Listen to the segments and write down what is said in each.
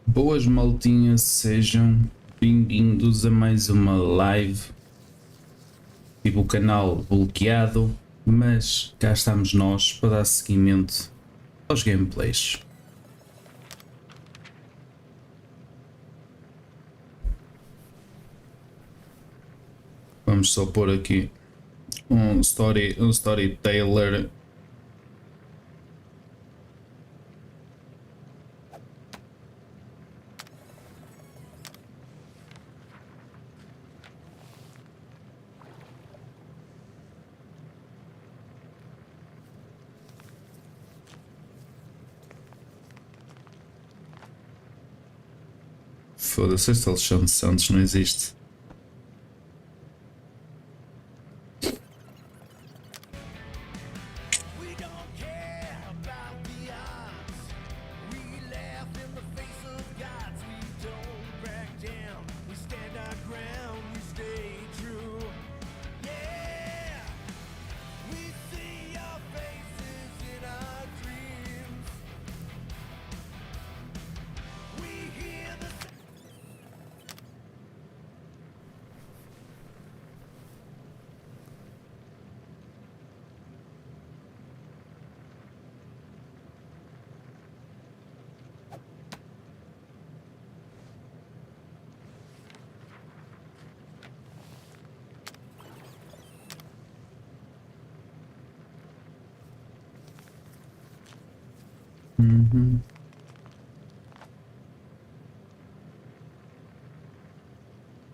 Boas maltinhas, sejam bem-vindos a mais uma live. Tive o canal bloqueado, mas cá estamos nós para dar seguimento aos gameplays. Vamos só pôr aqui um storyteller. Foda-se, este Alexandre Santos não existe.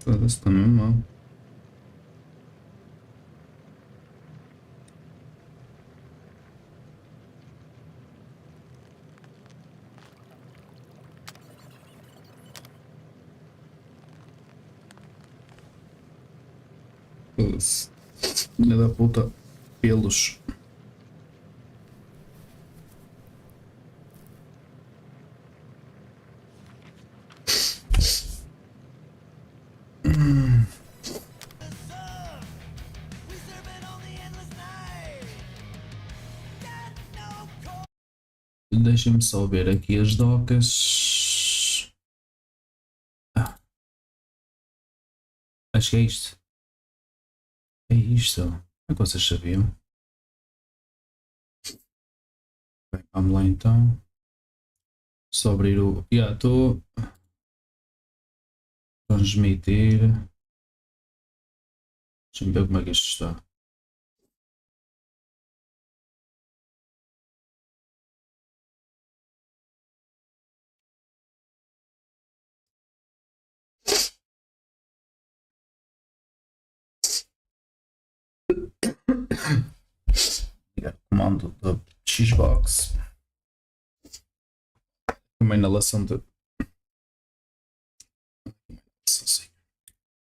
Foda-se, está mesmo mal. Foda-se. Filha da puta. Pelos. Deixem-me só ver aqui as docas. Acho que é isto. É isto. Como é que vocês sabiam? Bem, vamos lá então. Só abrir o. Estou. Transmitir. Deixa-me ver como é que isto está. Ligar o comando da Xbox. Uma inalação de.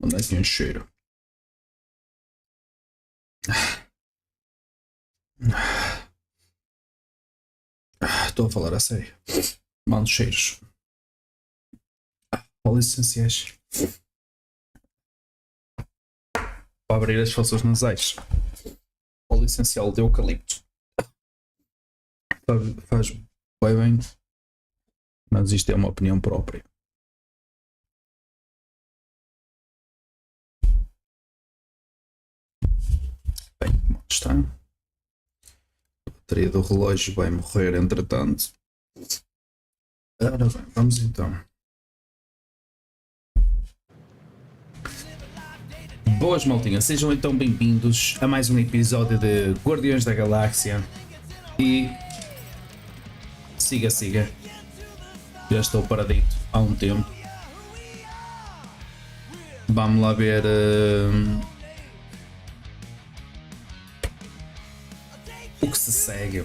Manda aqui um cheiro. Estou a falar a sério. Mando cheiros. Poliessenciais. Para abrir as fossas nasais. Óleo essencial de eucalipto. Faz bem, mas isto é uma opinião própria. Bem, como está? A bateria do relógio vai morrer entretanto. Ora bem, vamos então. Boas maltinhas, sejam então bem-vindos a mais um episódio de Guardiões da Galáxia. E siga. Já estou paradito há um tempo. Vamos lá ver o que se segue.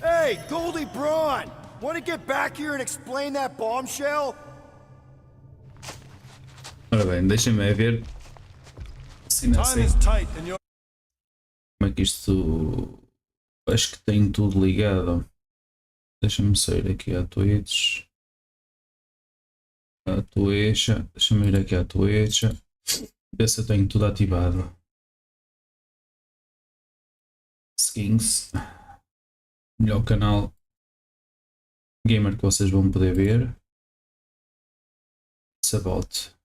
Hey, Goldie Braun! Want to get back here and explain that bombshell? Ora bem, deixem-me ver assim, Time assim. is tight and you're... Como é que isto... Acho que tem tudo ligado. Deixa-me sair aqui à Twitch. A Twitch. Deixa-me ir aqui à Twitch. Ver se eu tenho tudo ativado. Skins. Melhor canal gamer que vocês vão poder ver. It's about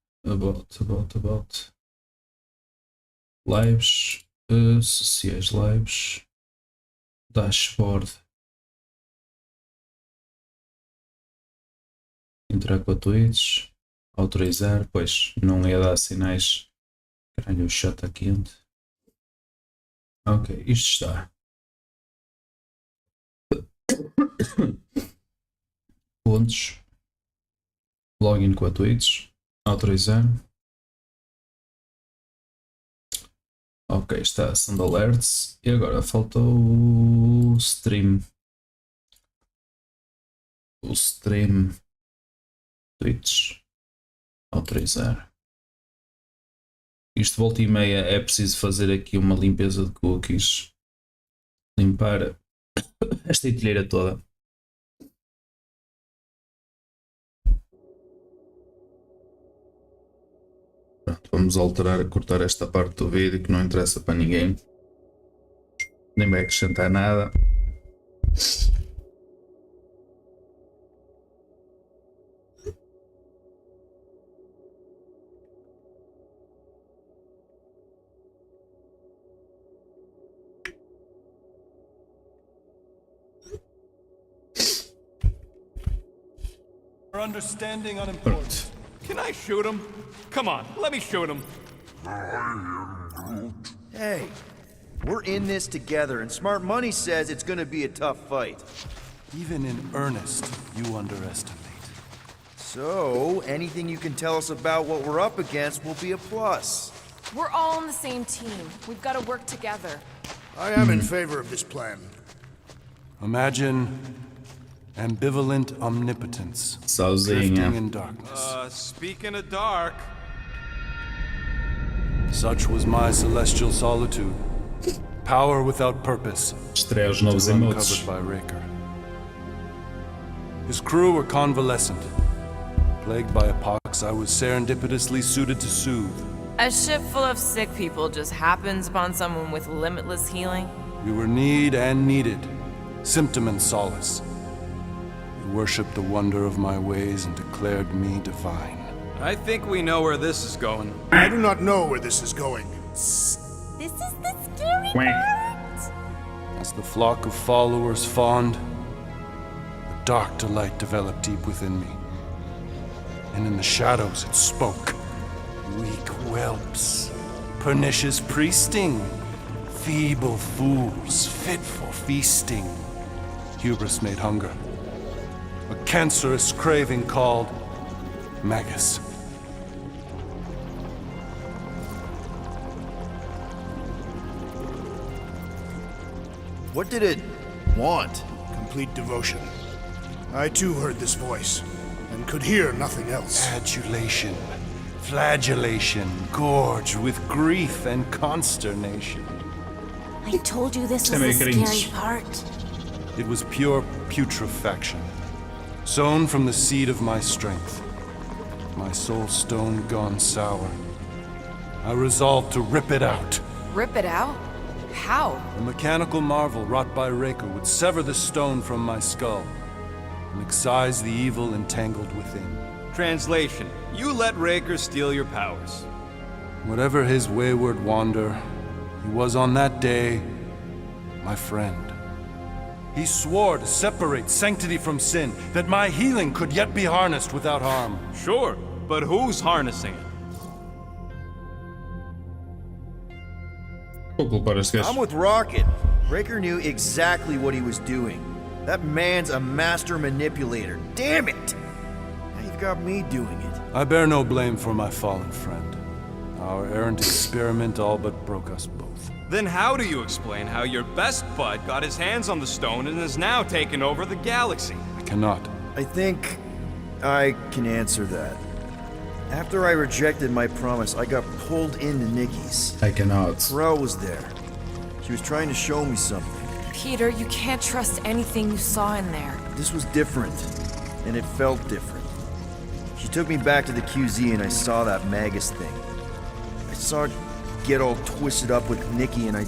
lives, sociais lives, dashboard, entrar com a Twitch, autorizar, pois não ia dar sinais. Caralho, o chat está quente. Ok, isto está. Pontos. Login com a Twitch. Autorizar. Ok, está Sound Alerts. E agora falta o stream. O stream. Twitch. Autorizar. Isto volta e meia é preciso fazer aqui uma limpeza de cookies. Limpar esta entilheira toda. Pronto, vamos alterar, cortar esta parte do vídeo que não interessa para ninguém. Nem vai acrescentar nada. Our understanding unimportant. Can I shoot him? Come on, let me shoot him. Hey, we're in this together, and Smart Money says it's gonna be a tough fight. Even in earnest, you underestimate. So, anything you can tell us about what we're up against will be a plus. We're all on the same team. We've got to work together. I am in favor of this plan. Imagine ambivalent omnipotence, Sozinha. drifting in darkness. Speaking of dark, Such was my celestial solitude. Power without purpose, Estreia os novos uncovered emotes. by Raker. His crew were convalescent. Plagued by a pox I was serendipitously suited to soothe. A ship full of sick people just happens upon someone with limitless healing? We were need and needed, symptom and solace. They worshipped the wonder of my ways and declared me divine. I think we know where this is going. I do not know where this is going. This is the scary Quack. part. As the flock of followers fawned, a dark delight developed deep within me. And in the shadows it spoke. Weak whelps, pernicious priesting, feeble fools, fit for feasting. Hubris made hunger. A cancerous craving called Magus. What did it want? Complete devotion. I too heard this voice, and could hear nothing else. Adulation, flagellation, gorged with grief and consternation. I told you this Sem was the cringe. scary part. It was pure putrefaction, sown from the seed of my strength. My soul stone gone sour. I resolved to rip it out. Rip it out? How? A mechanical marvel wrought by Raker would sever the stone from my skull and excise the evil entangled within. Translation: you let Raker steal your powers. Whatever his wayward wander, he was on that day my friend. He swore to separate sanctity from sin, that my healing could yet be harnessed without harm. Sure, but who's harnessing it? Vou culpar este I'm gajo. with Rocket. Raker knew exactly what he was doing. That man's a master manipulator. Damn it! Now you've got me doing it. I bear no blame for my fallen friend. Our errant experiment all but broke us both. Then how do you explain how your best bud got his hands on the stone and is now taking over the galaxy? I cannot. I think I can answer that. After I rejected my promise, I got pulled into Nikki's. I cannot. Corel was there. She was trying to show me something. Peter, you can't trust anything you saw in there. This was different, and it felt different. She took me back to the QZ and I saw that Magus thing. I saw it get all twisted up with Nikki and I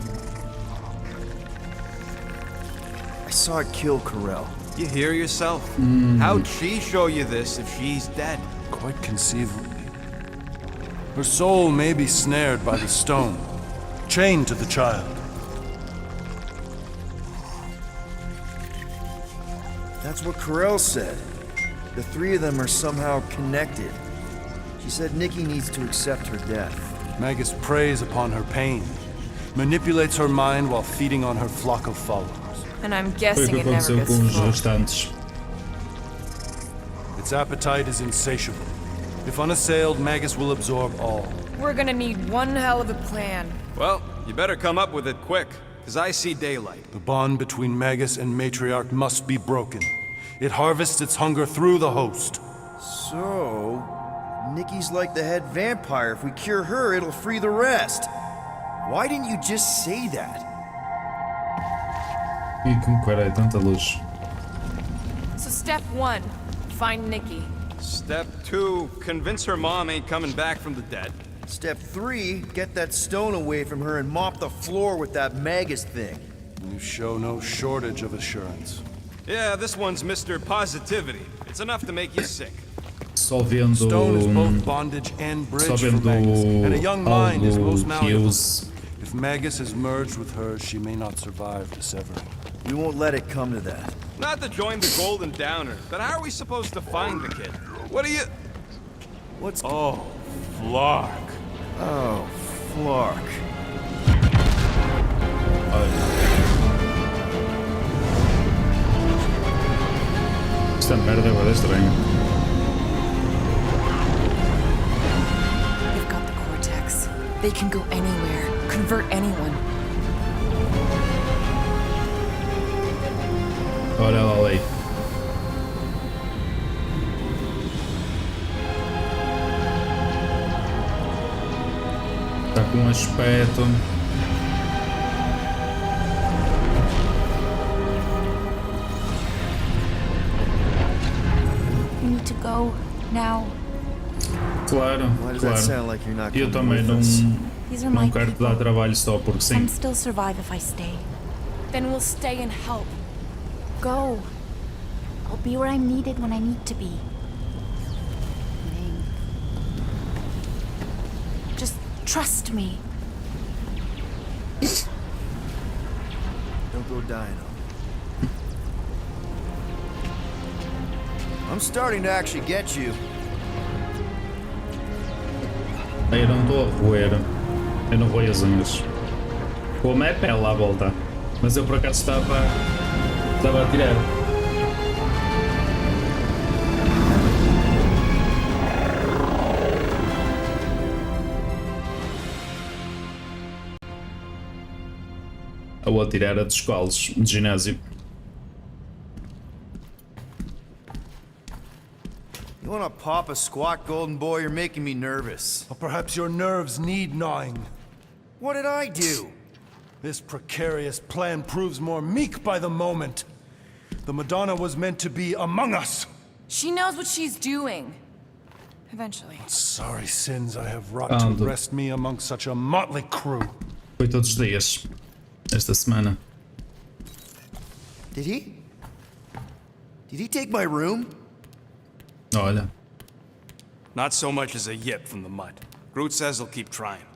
saw it kill Corel. You hear yourself? How'd she show you this if she's dead? Quite conceivably. Her soul may be snared by the stone, chained to the child. That's what Corel said. The three of them are somehow connected. She said Nikki needs to accept her death. Magus preys upon her pain, manipulates her mind while feeding on her flock of followers. And I'm Foi o guessing que it never aconteceu gets com os full. restantes. Its appetite is insatiable. If unassailed, Magus will absorb all. We're gonna need one hell of a plan. Well, you better come up with it quick, because I see daylight. The bond between Magus and Matriarch must be broken. It harvests its hunger through the host. So, Nikki's like the head vampire. If we cure her, it'll free the rest. Why didn't you just say that? E como caralho, tanta luz. So step 1, find Nikki. Step 2, convince her mom ain't coming back from the dead. Step 3, get that stone away from her and mop the floor with that Magus thing. You show no shortage of assurance. Yeah, this one's Mr. Positivity. It's enough to make you sick. Só vendo. Stone is both bondage and bridge Só for vendo Magus, and a young mind is most algo malleable. Hills. If Magus is merged with hers, she may not survive the severing. We won't let it come to that. Not to join the Golden Downer, but how are we supposed to find the kid? What are you... What's... Oh, Flark. Oh, Flark. Esta merda agora é estranha. They've got the cortex. They can go anywhere, convert anyone. Olha lá aí. Está com um aspecto. You need to go now. Claro, Why does that claro. sound like you're not Eu coming também with us? These are my não quero te people. dar trabalho só porque sim. Some still survive if I stay. Then we'll stay and help. Go. I'll be where I'm needed when I need to be. Just trust me. Don't go dying on me. I'm starting to actually get you. Aí eu não estou a roer. Eu não roio as unhas. Como é pele à volta. Mas eu por acaso estava a tirar. Ou a tirar a dos colos de ginásio. You wanna pop a squat, golden boy? You're making me nervous. Or perhaps your nerves need gnawing. What did I do? This precarious plan proves more meek by the moment. The Madonna was meant to be among us. She knows what she's doing. Eventually. Sorry sins I have wrought to wrest me among such a motley crew. Foi todos os dias. Esta semana. Did he? Did he take my room? Olha. Not so much as a yip from the mud. Groot says he'll keep trying.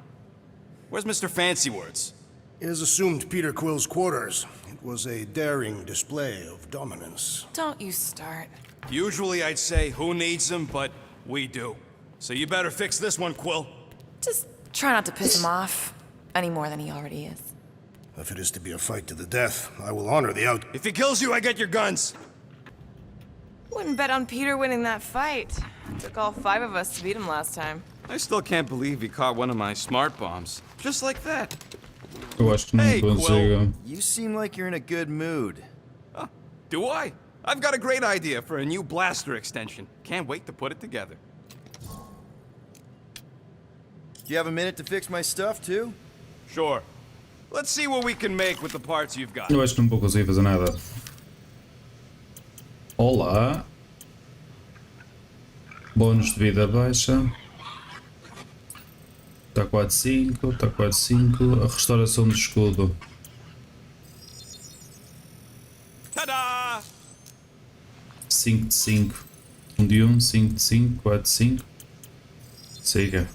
Where's Mr. Fancy Words? It is assumed Peter Quill's quarters. It was a daring display of dominance. Don't you start. Usually I'd say who needs him, but we do. So you better fix this one, Quill. Just try not to piss him off any more than he already is. If it is to be a fight to the death, I will honor the out. If he kills you, I get your guns. Wouldn't bet on Peter winning that fight. Took all 5 of us to beat him last time. I still can't believe he caught one of my smart bombs. Just like that. Eu acho que não Hey, consigo. You seem like you're in a good mood. Do I? I've got a great idea for a new blaster extension. Can't wait to put it together. Do you have a minute to fix my stuff, too? Sure. Let's see what we can make with the parts you've got. Eu acho que não vou conseguir fazer nada. Olá. Bônus de vida baixa. Está 4-5, está 4-5. A restauração do escudo. Ta-da! 5 de 5. 1 de 1, 5 de 5, 4 de 5. Siga.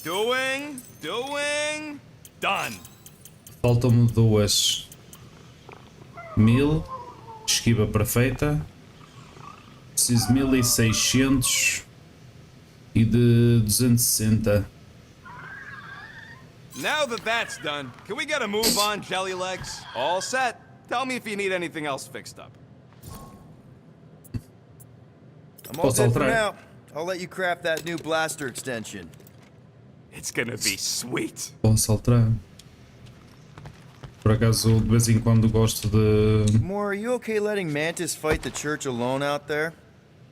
Doing. Done. Faltam-me 2. 1000. Esquiva perfeita. Preciso de 1600 e de 260. Now that that's done, can we get a move on, Jelly Legs? All set. Tell me if you need anything else fixed up. I'm all Posso set for alterar? now. I'll let you craft that new blaster extension. It's gonna be sweet. Posso alterar. Por acaso, de vez em quando gosto de. Moore, are you okay letting Mantis fight the church alone out there?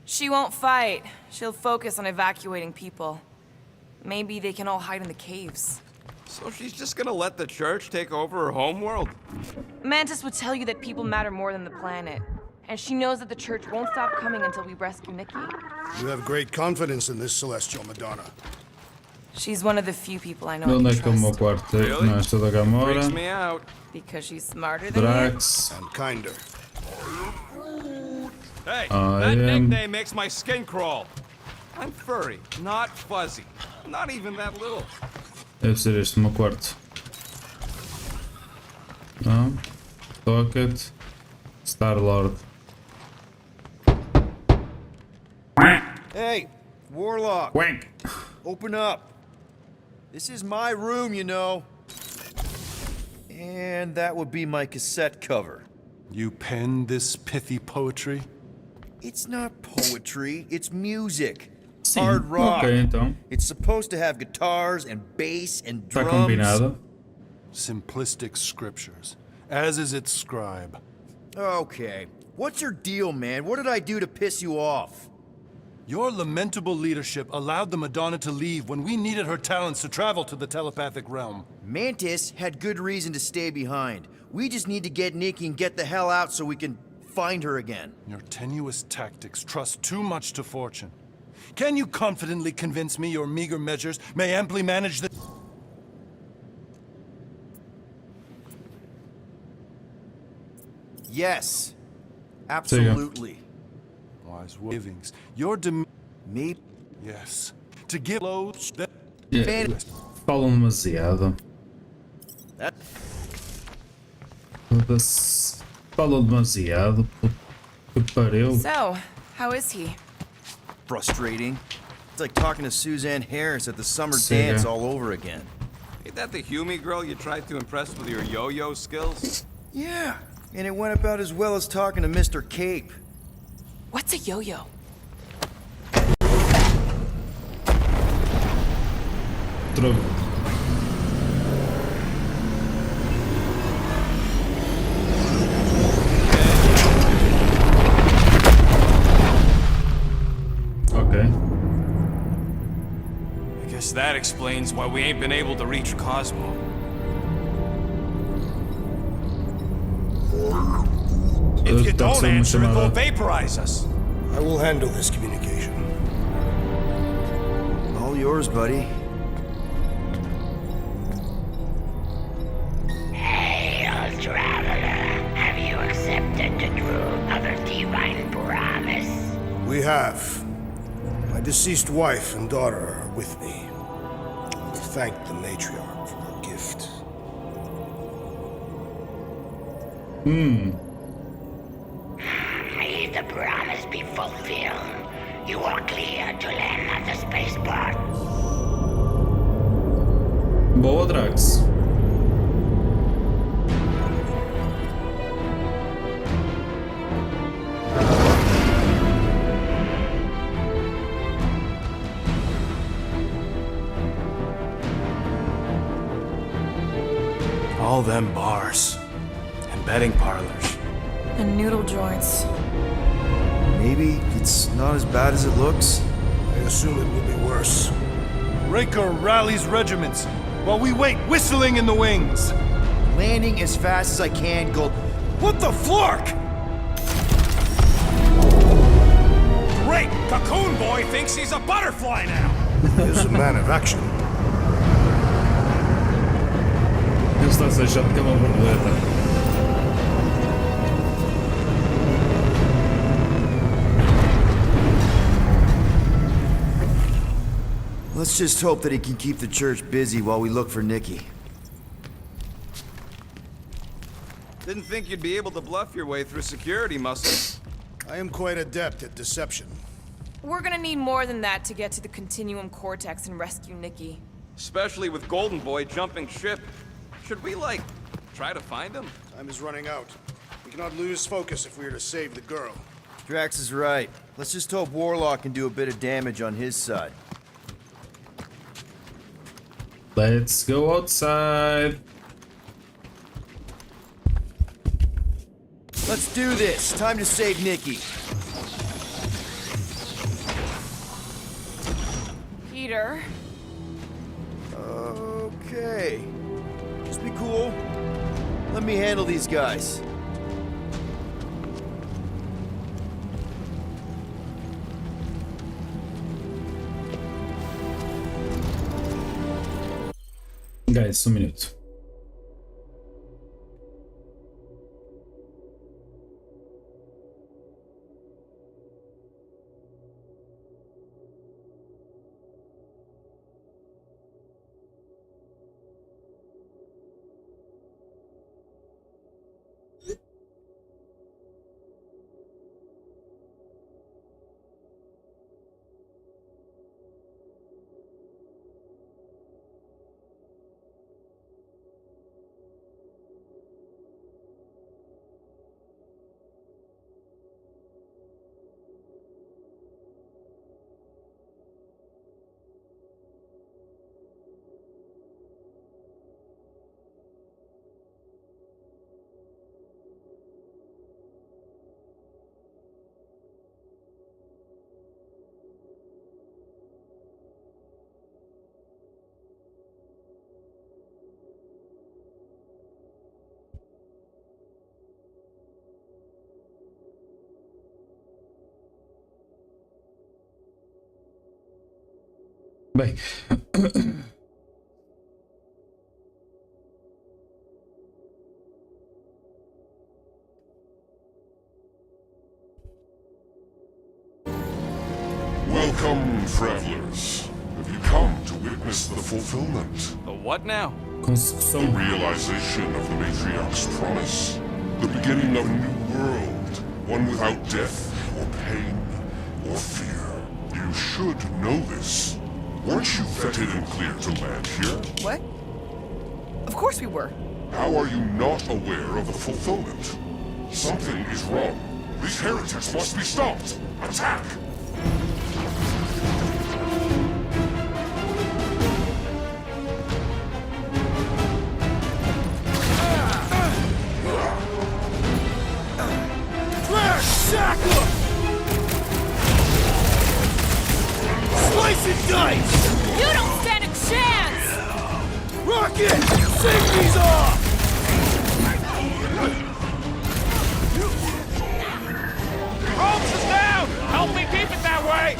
She won't fight. She'll focus on evacuating people. Maybe they can all hide in the caves. So she's just gonna let the church take over her homeworld? Mantis would tell you that people matter more than the planet. And she knows that the church won't stop coming until we rescue Nikki. You have great confidence in this celestial Madonna. She's one of the few people I know De I onde é can que é o meu trust. quarto? Really? Não, esta da Gamora. Freaks me out. Because she's smarter than you. Drax. And kinder. Hey, I that am- nickname makes my skin crawl. I'm furry, not fuzzy. Not even that little. Deve ser este o meu quarto. Não. Socket. Star-Lord. Hey, Warlock, Quank! open up. This is my room, you know. And that would be my cassette cover. You penned this pithy poetry? It's not poetry, it's music. Sim. Hard rock. Ok, então. It's supposed to have guitars and bass and Está drums. combinado. Simplistic scriptures, as is its scribe. Okay. What's your deal, man? What did I do to piss you off? Your lamentable leadership allowed the Madonna to leave when we needed her talents to travel to the telepathic realm. Mantis had good reason to stay behind. We just need to get Nikki and get the hell out so we can find her again. Your tenuous tactics trust too much to fortune. Can you confidently convince me your meager measures may amply manage the... Yes. Absolutely. Wise givings. Your Me? Yes. To give loads that... Yeah. Falam demasiado. That Foda-se. Falam demasiado. Que pariu. So, how is he? frustrating. It's like talking to Suzanne Harris at the summer Sega. dance all over again. Ain't that the Hume girl you tried to impress with your yo-yo skills? Yeah, and it went about as well as talking to Mr. Cape. What's a yo-yo? Outro. Ok. I guess that explains why we ain't been able to reach Cosmo. If you Deve don't ser uma answer it, they'll chamada. vaporize us. I will handle this communication. All yours, buddy. Hail, traveler. Have you accepted the truth of a divine promise? We have. My deceased wife and daughter are with me. Thank the matriarch for her gift. May the promise be fulfilled. You are clear to land at the spaceport. Boa, Drax. All them bars and betting parlors. And noodle joints. Maybe it's not as bad as it looks. I assume it will be worse. Raker rallies regiments while we wait whistling in the wings. Landing as fast as I can, Gold. What the flark? Great! Cocoon Boy thinks he's a butterfly now! He's a man of action. Ele está a ser chato que é uma borboleta. Let's just hope that he can keep the church busy while we look for Nikki. Didn't think you'd be able to bluff your way through security, Muscle. I am quite adept at deception. We're gonna need more than that to get to the Continuum Cortex and rescue Nikki. Especially with Golden Boy jumping ship. Should we, like, try to find him? Time is running out. We cannot lose focus if we are to save the girl. Drax is right. Let's just hope Warlock can do a bit of damage on his side. Let's go outside. Let's do this. Time to save Nikki. Peter. Okay. Just be cool. Let me handle these guys. Guys, um minuto. Bem. Welcome, travelers. Have you come to witness the fulfillment? The what now? The Construção. realization of the Matriarch's promise. The beginning of a new world. One without death, or pain, or fear. You should know this. Weren't you vetted and cleared to land here? What? Of course we were. How are you not aware of the fulfillment? Something is wrong. These heretics must be stopped. Attack! Slice and dice! You don't stand a chance! Rocket! Save these off! Holmes is down! Help me keep it that way!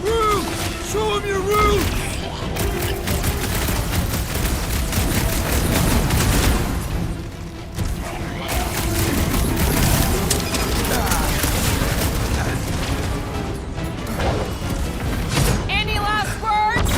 Root! Show him your root! Any last words?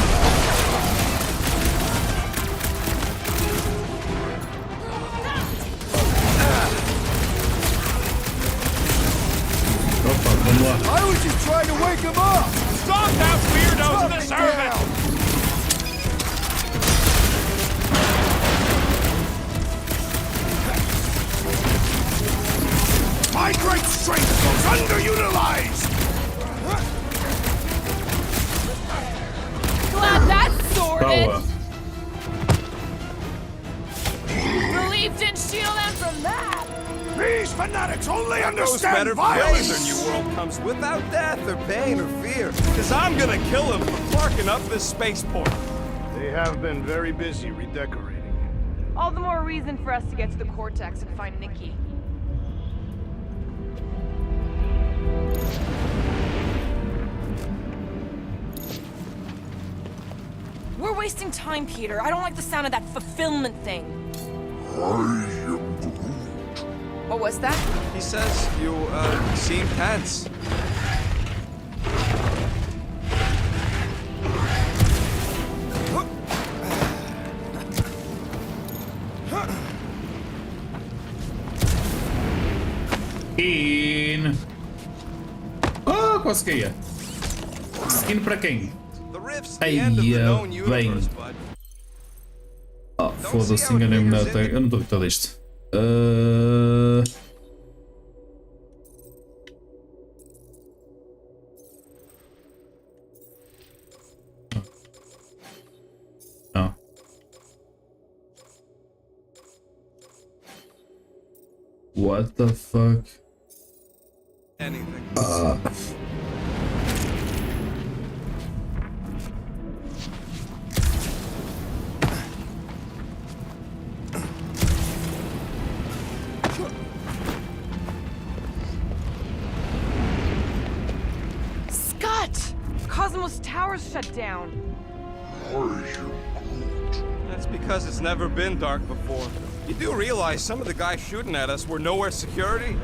These fanatics only Knows understand better for violence! whether new world comes without death or pain or fear. Cause I'm gonna kill him for clarking up this spaceport. They have been very busy redecorating. All the more reason for us to get to the Cortex and find Nikki. We're wasting time, Peter. I don't like the sound of that fulfillment thing. I am Groot. What was that? He says you, seem tense. Skin. Oh, quase que ia. Skin para quem? The rift's the end of the known universe, bud. Oh, foda-se, enganei-me na tag. Eu não estou habituado a isto. Não. What the fuck? Anything. Scott! Cosmos Tower's shut down. I am Groot. That's because it's never been dark before. You do realize some of the guys shooting at us were nowhere security?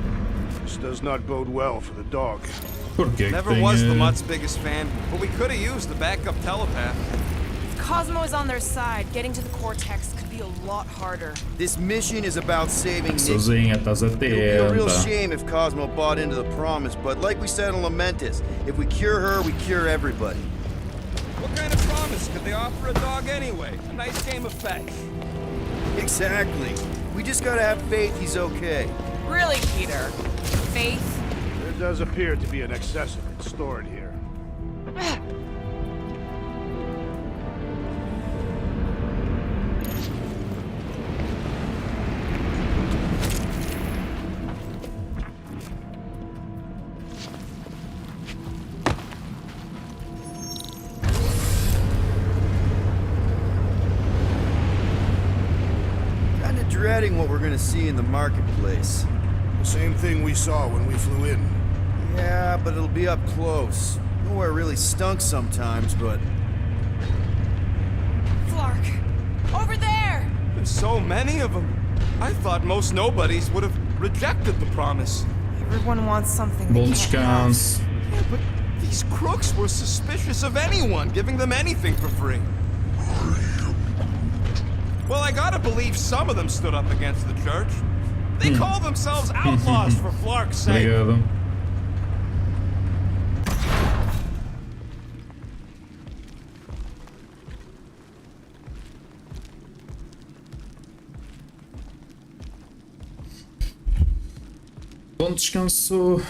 This does not bode well for the dog. Porque Never was the Mutt's biggest fan, but we could have used the backup telepath. If Cosmo is on their side, getting to the Cortex could be a lot harder. This mission is about saving Nikki. Sozinha, estás It would be a real atenta. shame if Cosmo bought into the promise, but like we said in Lamentus, if we cure her, we cure everybody. What kind of promise could they offer a dog anyway? A nice game of fetch. Exactly. We just gotta have faith he's okay. Really, Peter? Faith? There does appear to be an excess of it stored here. Kinda dreading what we're gonna see in the marketplace. The same thing we saw when we flew in. Yeah, but it'll be up close. Nowhere really stunk sometimes, but... Flark! Over there! There's so many of them. I thought most nobodies would have rejected the promise. Everyone wants something Bom they can't have. descanso. Yeah, but these crooks were suspicious of anyone giving them anything for free. Well, I gotta believe some of them stood up against the church. They call themselves outlaws for Flark's sake. Obrigado. Bom descanso.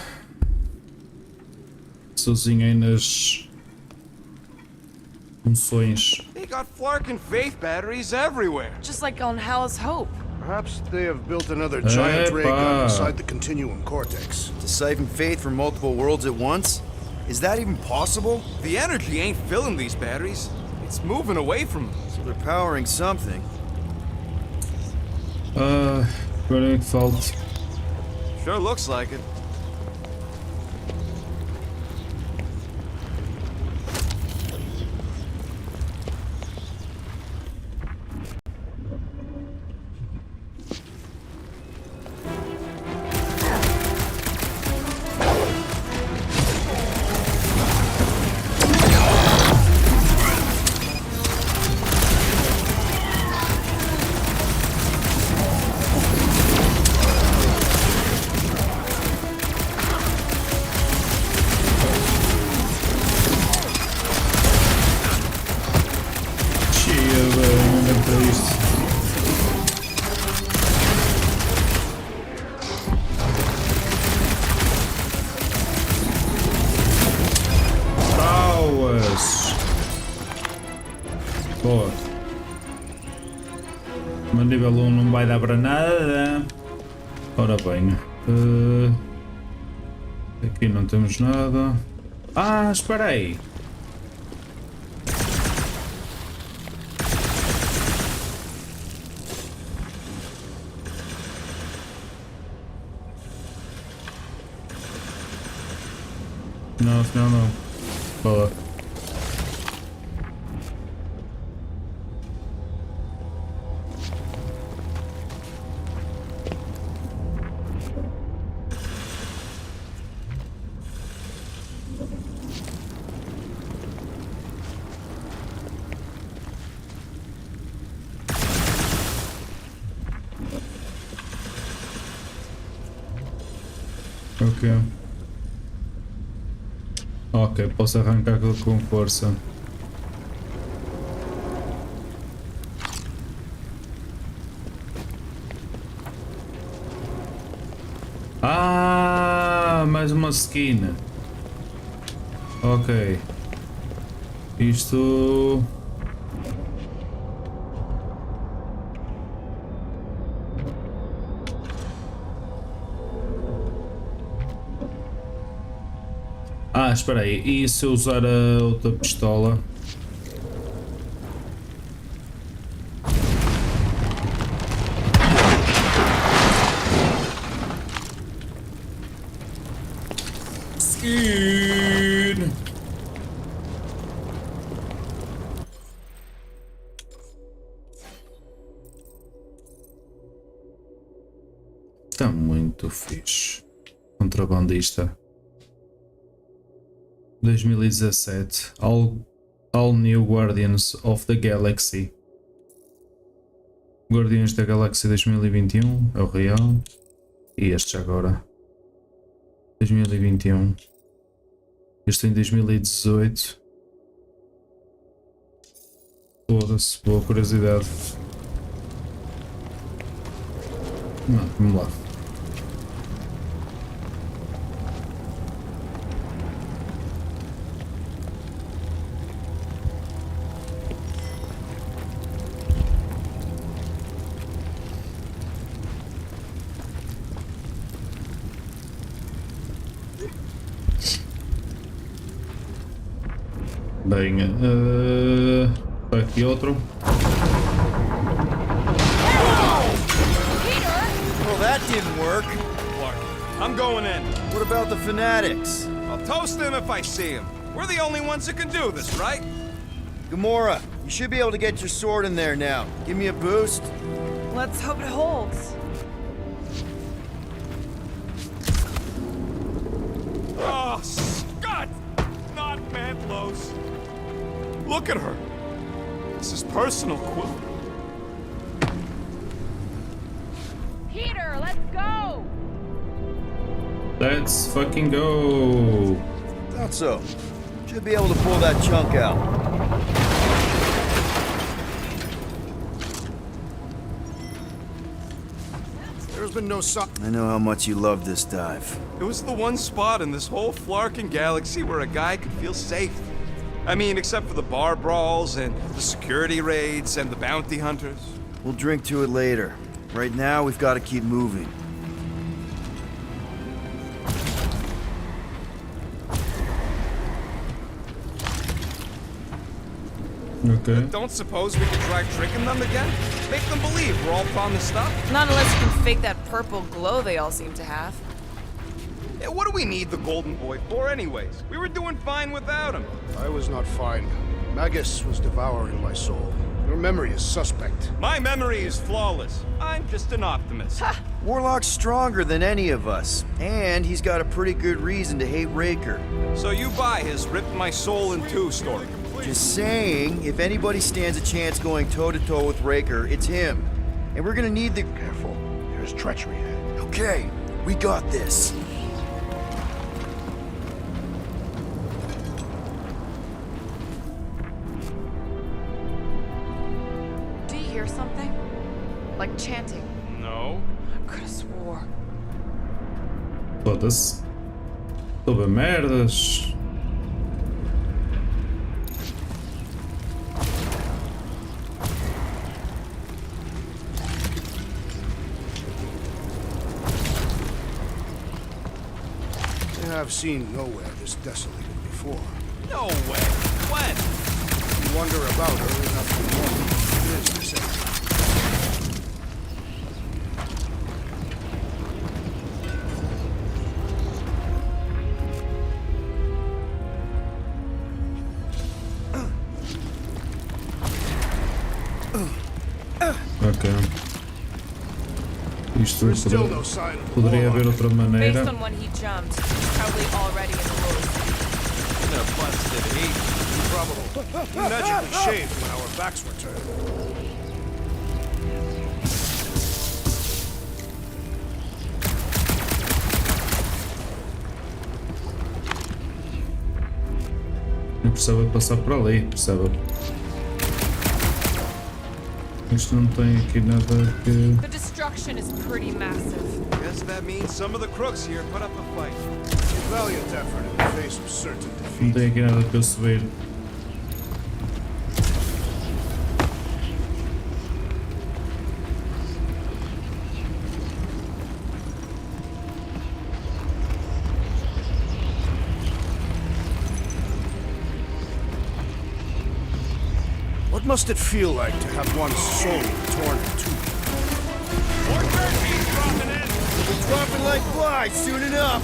Sozinho aí nas funções. They got Flark and Faith batteries everywhere. Just like on Hell's Hope. Perhaps they have built another giant ray gun Epa. inside the Continuum Cortex. To siphon faith from multiple worlds at once? Is that even possible? The energy ain't filling these batteries. It's moving away from them. So they're powering something. Agora é que falta. Sure looks like it. Boa. Uma nível 1 não vai dar para nada. Ora bem, aqui não temos nada. Ah, espera aí. Não, afinal não. Boa. Ok. Ok, posso arrancar com força. Ah, mais uma skin. Ok. Isto... Ah, espera aí, e se eu usar a outra pistola? Skin! Está muito fixe. Contrabandista. 2017, All New Guardians of the Galaxy. Guardiões da Galáxia 2021 é o real. E este agora 2021. Este em 2018. Foda-se, boa curiosidade. Não, vamos lá. Bem, aqui outro. Well, that didn't work. Clark, I'm going in. What about the fanatics? I'll toast them if I see them. We're the only ones that can do this, right? Gamora, you should be able to get your sword in there now. Give me a boost. Let's hope it holds. Oh, Scott! Not Mantlos. Look at her. This is personal, Quill. Peter, let's go! Let's fucking go! Thought so. Should be able to pull that chunk out. There's been no sign. I know how much you love this dive. It was the one spot in this whole Flarkin galaxy where a guy could feel safe. I mean, except for the bar brawls and the security raids and the bounty hunters. We'll drink to it later. Right now, we've got to keep moving. Ok. Don't suppose we could try tricking them again? Make them believe we're all on the stuff? Not unless you can fake that purple glow they all seem to have. Yeah, what do we need the Golden Boy for anyways? We were doing fine without him. I was not fine. Magus was devouring my soul. Your memory is suspect. My memory is flawless. I'm just an optimist. Warlock's stronger than any of us, and he's got a pretty good reason to hate Raker. So you buy his rip my soul in two story. Just saying, if anybody stands a chance going toe-to-toe with Raker, it's him. And we're gonna need the... Careful. There's treachery ahead. Okay, we got this. Do you hear something? Like chanting. No. I could have swore. Foda-se. Tô bem merdas. have seen nowhere this desolated before. No way. When? You wander about early enough in the morning. It is the same. Ok. Isto There's still no sign of the poderia war. haver outra maneira. Based on when he jumped, he's probably already in the woods. No plans to eat. Probable. We magically shaved when our backs were turned. Eu precisava de passar por ali, precisava. Isto não tem aqui nada que. The destruction is pretty massive. Guess that means some of the crooks here put up a fight. A valiant effort in the face of certain Não defeat. tem aqui nada para eu subir. What must it feel like to have one's soul torn in two? We're dropping like flies soon enough.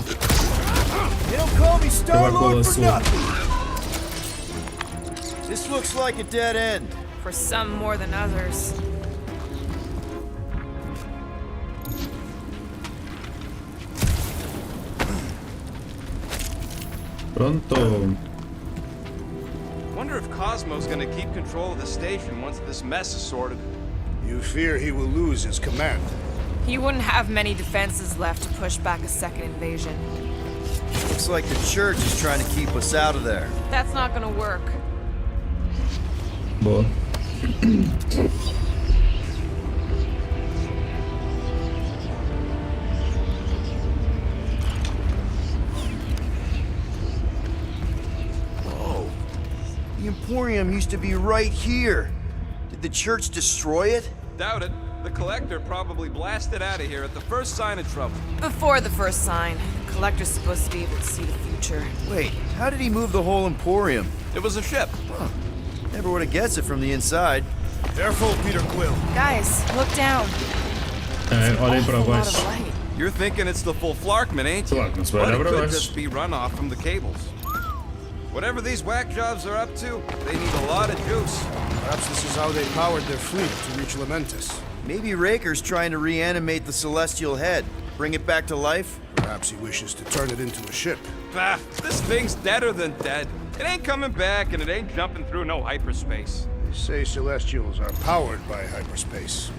They don't call me Star-Lord for nothing. This looks like a dead end. For some more than others. Pronto. Wonder if Cosmo's gonna keep control of the station once this mess is sorted. You fear he will lose his command. He wouldn't have many defenses left to push back a second invasion. Looks like the church is trying to keep us out of there. That's not gonna work. Boa. Whoa. The Emporium used to be right here. Did the church destroy it? Doubt it. The Collector probably blasted out of here at the first sign of trouble. Before the first sign, the Collector's supposed to be able to see the future. Wait, how did he move the whole Emporium? It was a ship. Never would have guessed it from the inside. Careful, Peter Quill. Guys, look down. Olhem para Awful lot baixo. of light. You're thinking it's the full Flarkman, ain't you? Flarkman, se vai But olhar it para could baixo. just be runoff from the cables. Whatever these whack jobs are up to, they need a lot of juice. Perhaps this is how they powered their fleet to reach Lamentus. Maybe Raker's trying to reanimate the Celestial Head. Bring it back to life? Perhaps he wishes to turn it into a ship. Bah, this thing's deader than dead. It ain't coming back, and it ain't jumping through no hyperspace. They say Celestials are powered by hyperspace.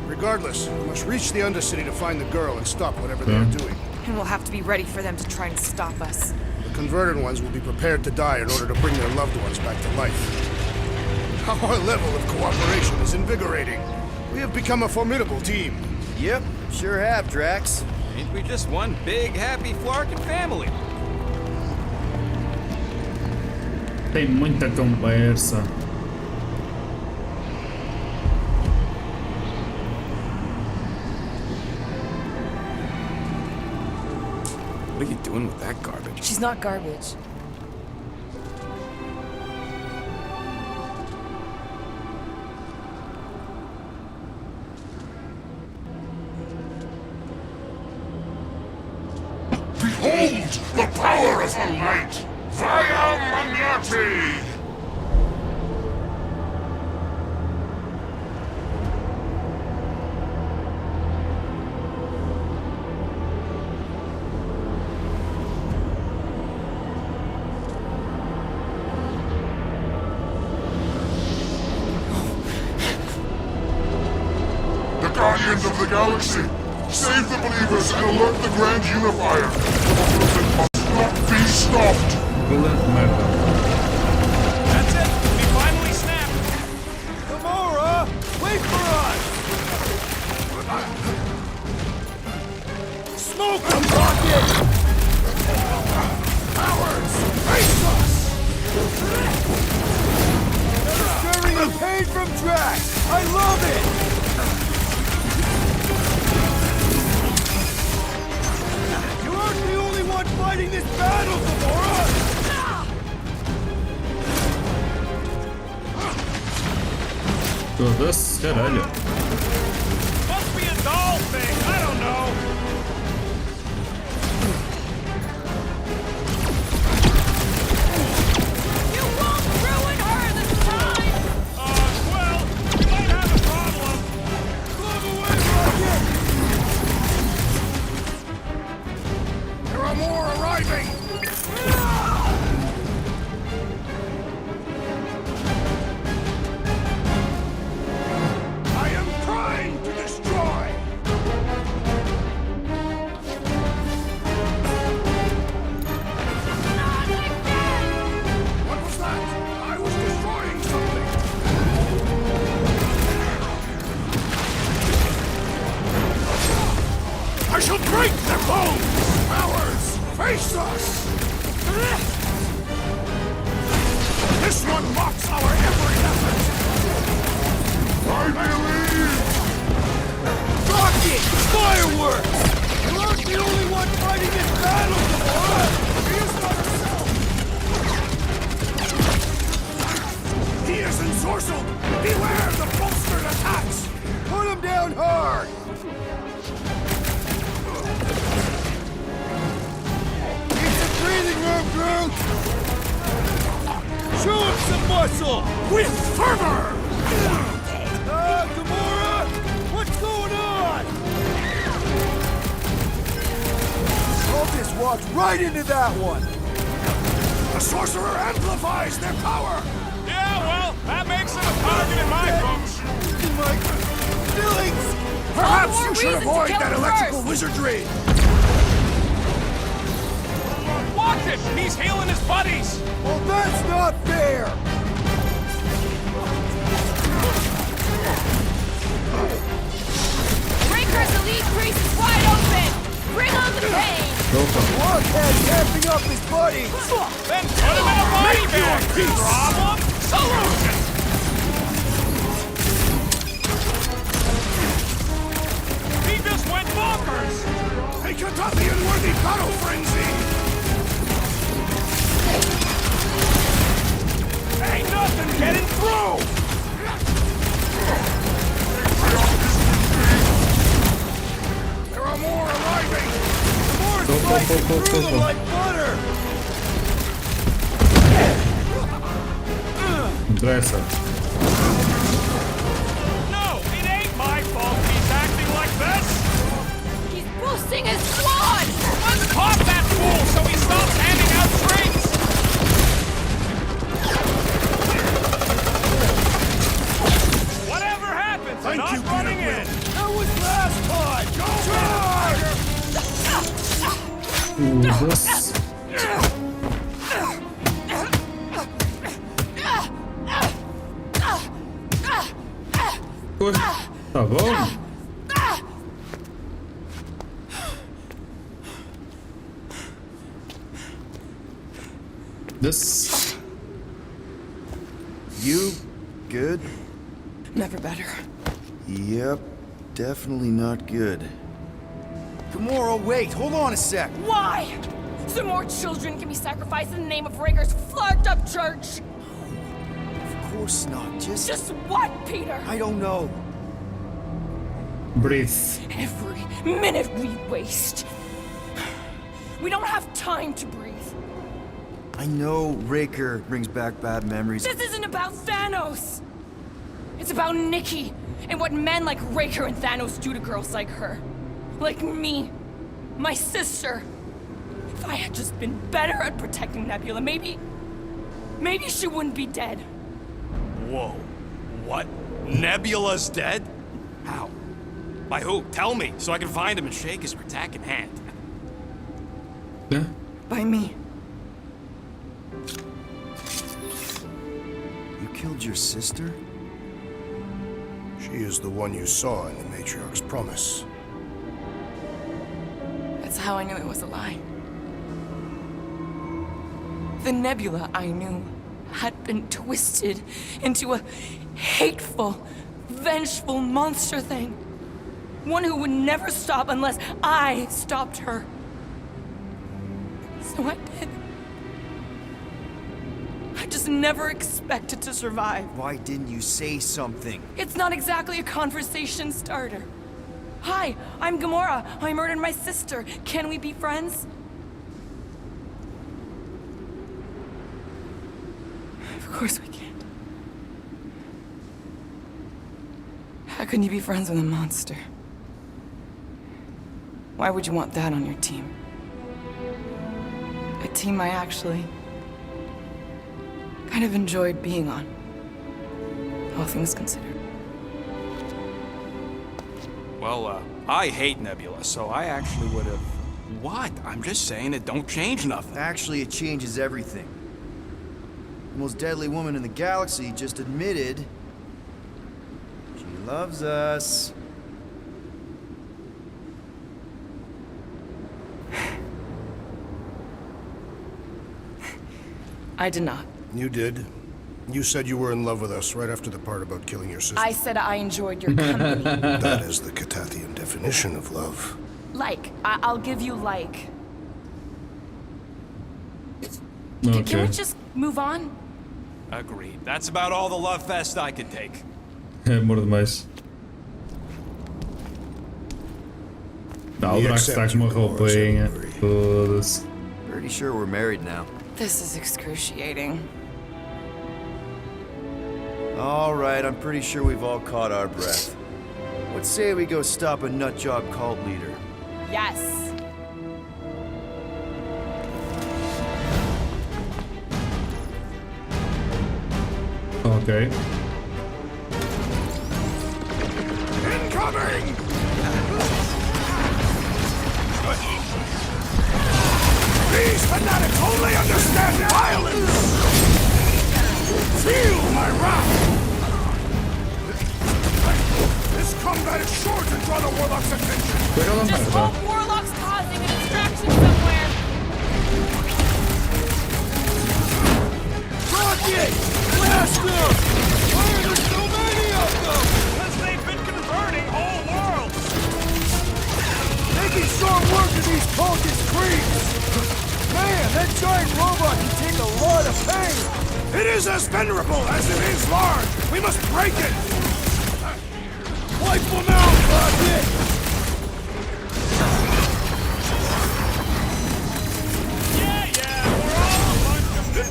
Regardless, we must reach the Undercity to find the girl and stop whatever they are doing. And we'll have to be ready for them to try and stop us. The converted ones will be prepared to die in order to bring their loved ones back to life. Our level of cooperation is invigorating. We have become a formidable team. Yep, sure have, Drax. Ain't we just one big, happy Flarkin family? Tem muita conversa. What are you doing with that garbage? She's not garbage. Behold the power of the light! Via Magnati! The Guardians of the Galaxy! Save the believers and alert the Grand Unifier! The movement must not be stopped! Merda. That's it! We finally snapped! Smoke them, Rocket! Cowards! Face us! Stirring the pain from tracks! I love it! You aren't the only one fighting this battle, Gamora! Foda-se, caralho. Must be a doll thing. I don't know. You won't ruin her this time! Well, we might have a problem. Move away, Rocket! There are more arriving! I am trying to destroy! What was that? I was destroying something! I shall break their bones! Cowards! Face us! This one mocks our every effort! I believe! Rocket! Fireworks! You aren't the only one fighting this battle, Gamora! She is not herself! He is ensorcelled! Beware the bolstered attacks! Put him down hard! Need some breathing room, Groot! Show him some muscle! With fervor! Gamora! What's going on? Cultist walked right into that one! The sorcerer amplifies their power! Yeah, well, that makes it a target in my books. In my feelings! Perhaps more you should reason to avoid kill that him electrical first. wizardry! Watch it! He's healing his buddies! Well, that's not fair! Breaker's elite crease is wide open! Bring on the pain! Blockhead camping up his buddies! Then put him in a body Make your bag! peace. Problem? Solution! He just went bonkers! A Kentuckian-worthy battle frenzy! Ain't nothing getting through! There are more arriving! More slicing through them like butter! Interessa. No, it ain't my fault he's acting like this! He's boosting his squad! Let's pop that fool so he stops handing out treats! Whatever happens, Thank not you, running Peter in! Quill. That was last time! Go Foda-se. Pois, tá bom. This. You good? Never better. Yep, definitely not good. Gamora, wait! Hold on a sec! Why? So more children can be sacrificed in the name of Rager's flarked up church? Of course not, Just what, Peter? I don't know. Breathe. Every minute we waste. We don't have time to breathe. I know Raker brings back bad memories. This isn't about Thanos. It's about Nikki and what men like Raker and Thanos do to girls like her. Like me. My sister. If I had just been better at protecting Nebula, maybe she wouldn't be dead. Whoa. What? Nebula's dead? How? By who? Tell me, so I can find him and shake his attacking hand. Yeah. By me. You killed your sister? She is the one you saw in the Matriarch's promise. how I knew it was a lie. The Nebula I knew had been twisted into a hateful, vengeful monster thing. One who would never stop unless I stopped her. So I did. I just never expected to survive. Why didn't you say something? It's not exactly a conversation starter. Hi, I'm Gamora. I murdered my sister. Can we be friends? Of course we can't. How can you be friends with a monster? Why would you want that on your team? A team I actually kind of enjoyed being on, all things considered. Well, I hate Nebula, so I actually would have... What? I'm just saying it don't change nothing. Actually, it changes everything. The most deadly woman in the galaxy just admitted she loves us. I did not. You did. You said you were in love with us right after the part about killing your sister. I said I enjoyed your company. That is the Catathian definition of love. I'll give you like. Okay. Can we just move on? Agreed. That's about all the love fest I could take. Amor demais. Não, o Drax está com uma roupinha. Foda-se. Pretty sure we're married now. This is excruciating. All right, I'm pretty sure we've all caught our breath. Let's say we go stop a nutjob cult leader. Yes. Ok. Incoming! These fanatics only understand violence! Feel my wrath! This combat is sure to draw the Warlock's attention! Just hope Warlock's causing a distraction somewhere. Rocket! Blast them! Why are there so many of them? Because they've been converting whole worlds! Making short work of these cultist creeps! Man, that giant robot can take a lot of pain! It is as venerable as it is large! We must break it! Wipe them out, Rocket! Yeah, we're all a bunch of this.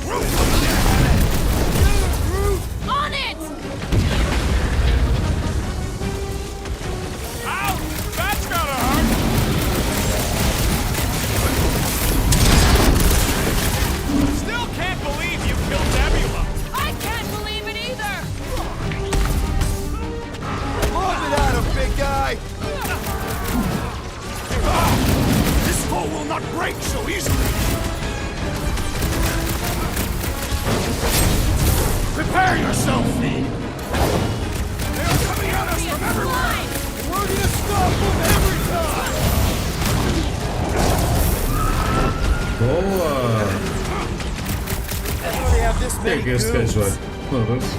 On it! Ow! That's gotta hurt! Still can't believe you killed Nebula! I can't believe it either! Lob it at him, big guy! This foe will not break so easily! Prepare yourself, Fee! They are coming at us from everywhere! We're gonna stop them every time! Boa! O que é que este gajo é? Foda-se.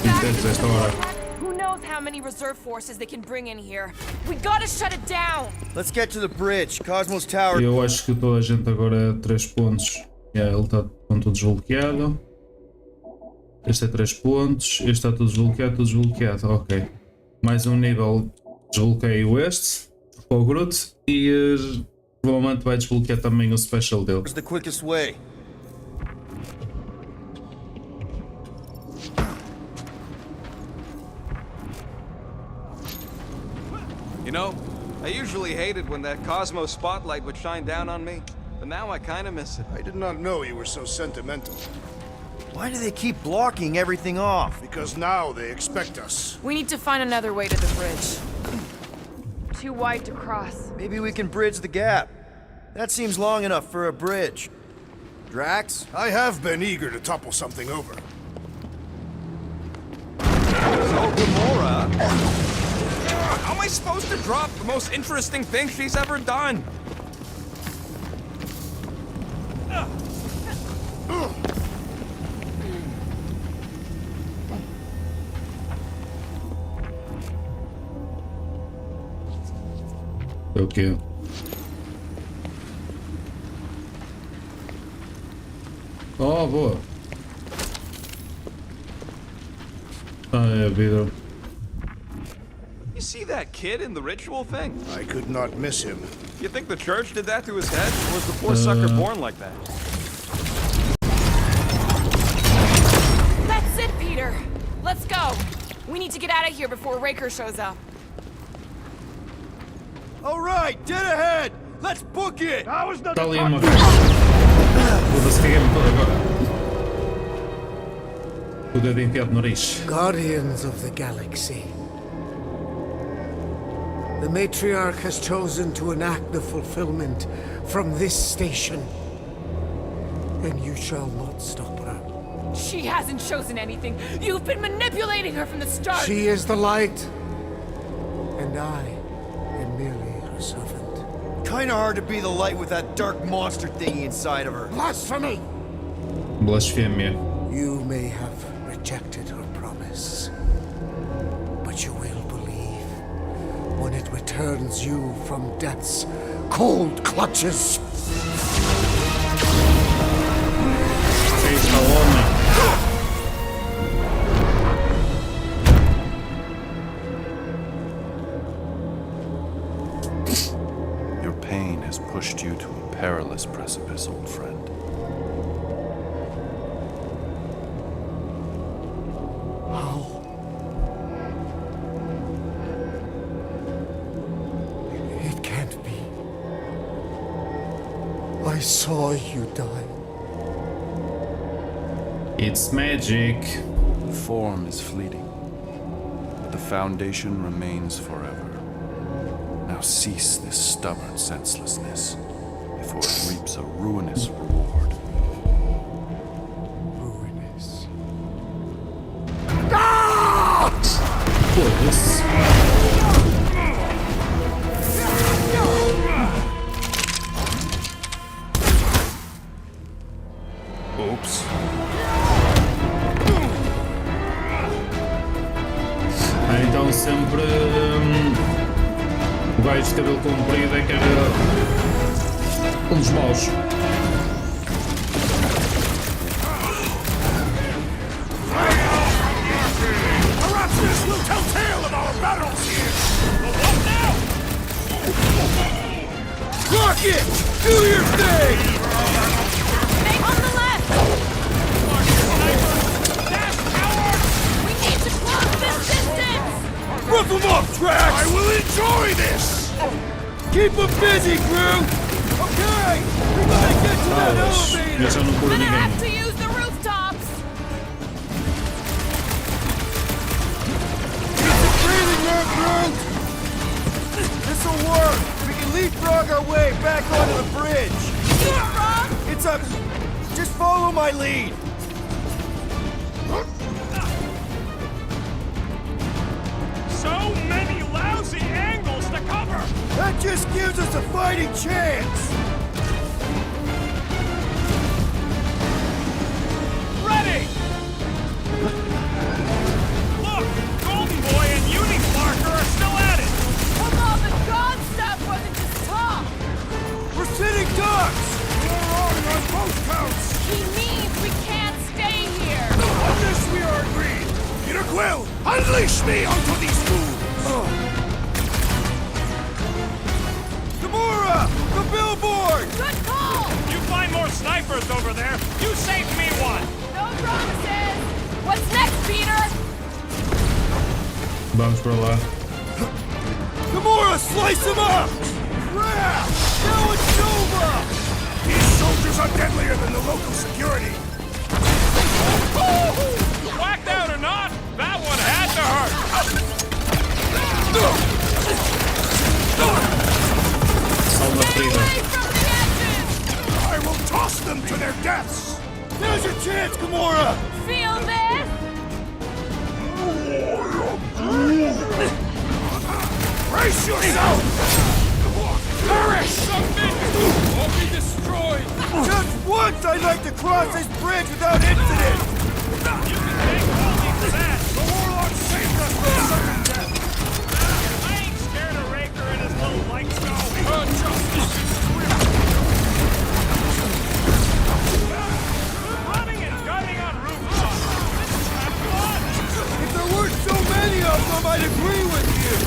Intenso esta hora. Who knows how many reserve forces they can bring in here? We gotta shut it down! Let's get to the bridge. Cosmos Tower. Eu acho que toda a gente agora é 3 pontos. Ele está com tudo desbloqueado. Este é 3 pontos. Este está tudo desbloqueado. Ok. Mais um nível. Desbloqueio este. Para o Groot. E provavelmente vai desbloquear também o special dele. Where's the quickest way? You know, I usually hated when that Cosmo spotlight would shine down on me, but now I kinda miss it. I did not know you were so sentimental. Why do they keep blocking everything off? Because now they expect us. We need to find another way to the bridge. Too wide to cross. Maybe we can bridge the gap. That seems long enough for a bridge. Drax? I have been eager to topple something over. So, Gamora... How am I supposed to drop the most interesting thing she's ever done? Ok. Oh, boa. Ah, é a vida. You see that kid in the ritual thing? I could not miss him. You think the church did that to his head? Or was the poor sucker born like that? That's it, Peter. Let's go. We need to get out of here before Raker shows up. All right, dead ahead. Let's book it. That was Está ali uma. Foda-se, caguei-me todo agora. O dedo enfiado no nariz. Guardians of the Galaxy. The Matriarch has chosen to enact the fulfillment from this station. And you shall not stop her. She hasn't chosen anything. You've been manipulating her from the start. She is the light. And I am merely her servant. Kinda hard to be the light with that dark monster thingy inside of her. Blasphemy! Blasfémia. You may have rejected her promise, but you will believe when it returns you from death's cold clutches. Eis o homem. Your pain has pushed you to a perilous precipice, old friend. How? It can't be. I saw you die. It's magic. The form is fleeting, but the foundation remains forever. Now cease this stubborn senselessness, before it reaps a ruinous reward. Ruinous. Foda-se. Oops. Então sempre o gajo de cabelo comprido é que era um dos maus. Perhaps this will tell tale of our battles here. But what now? Rocket! Do your thing! Stay on the left! We need to close this distance! Rip them off, Drax! I will enjoy this! Keep them busy, crew! Okay! We gotta get to that elevator! Eu já não curo Gonna ninguém. have to use the rooftops! Keep it breathing there, crew! This'll work! We can leapfrog our way back onto the bridge! Leapfrog? It's a... Just follow my lead! So many lousy angles to cover! That just gives us a fighting chance! Ready! Look! Golden Boy and Uni-Clarker are still at it! Hold on, the god stuff wasn't just talk! We're sitting ducks! We're on both counts! He means we can't stay here! On this we are agreed! Peter Quill, unleash me onto these fools! Gamora! The billboard! Good call! You find more snipers over there. You saved me one. No promises! What's next, Peter? Vamos para lá. Gamora, slice him up! Crap! Now it's over! These soldiers are deadlier than the local security! Whacked out or not, that one had to hurt. Salva Stay ferida. away from the edges! I will toss them to their deaths! There's your chance, Gamora! Feel this? Brace yourself! Perish! All be destroyed. Just wait! once I'd like to cross this bridge without incident! You can take all these that. The warlock saved us from certain death. I ain't scared of Raker and his little light show. Justice is running and gunning on rooftops. This is kind of fun. If there weren't so many of them, I'd agree with you!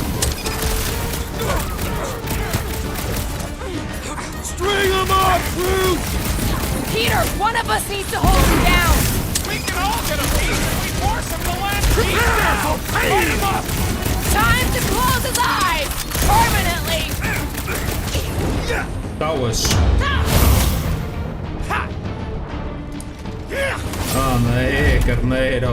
String them up, crew! Peter, one of us needs to hold him down! We can all get a piece if we force him to land. Prepare for pain! Light him up! Time to close his eyes! Permanently! Boas. Anda aí, carneiro.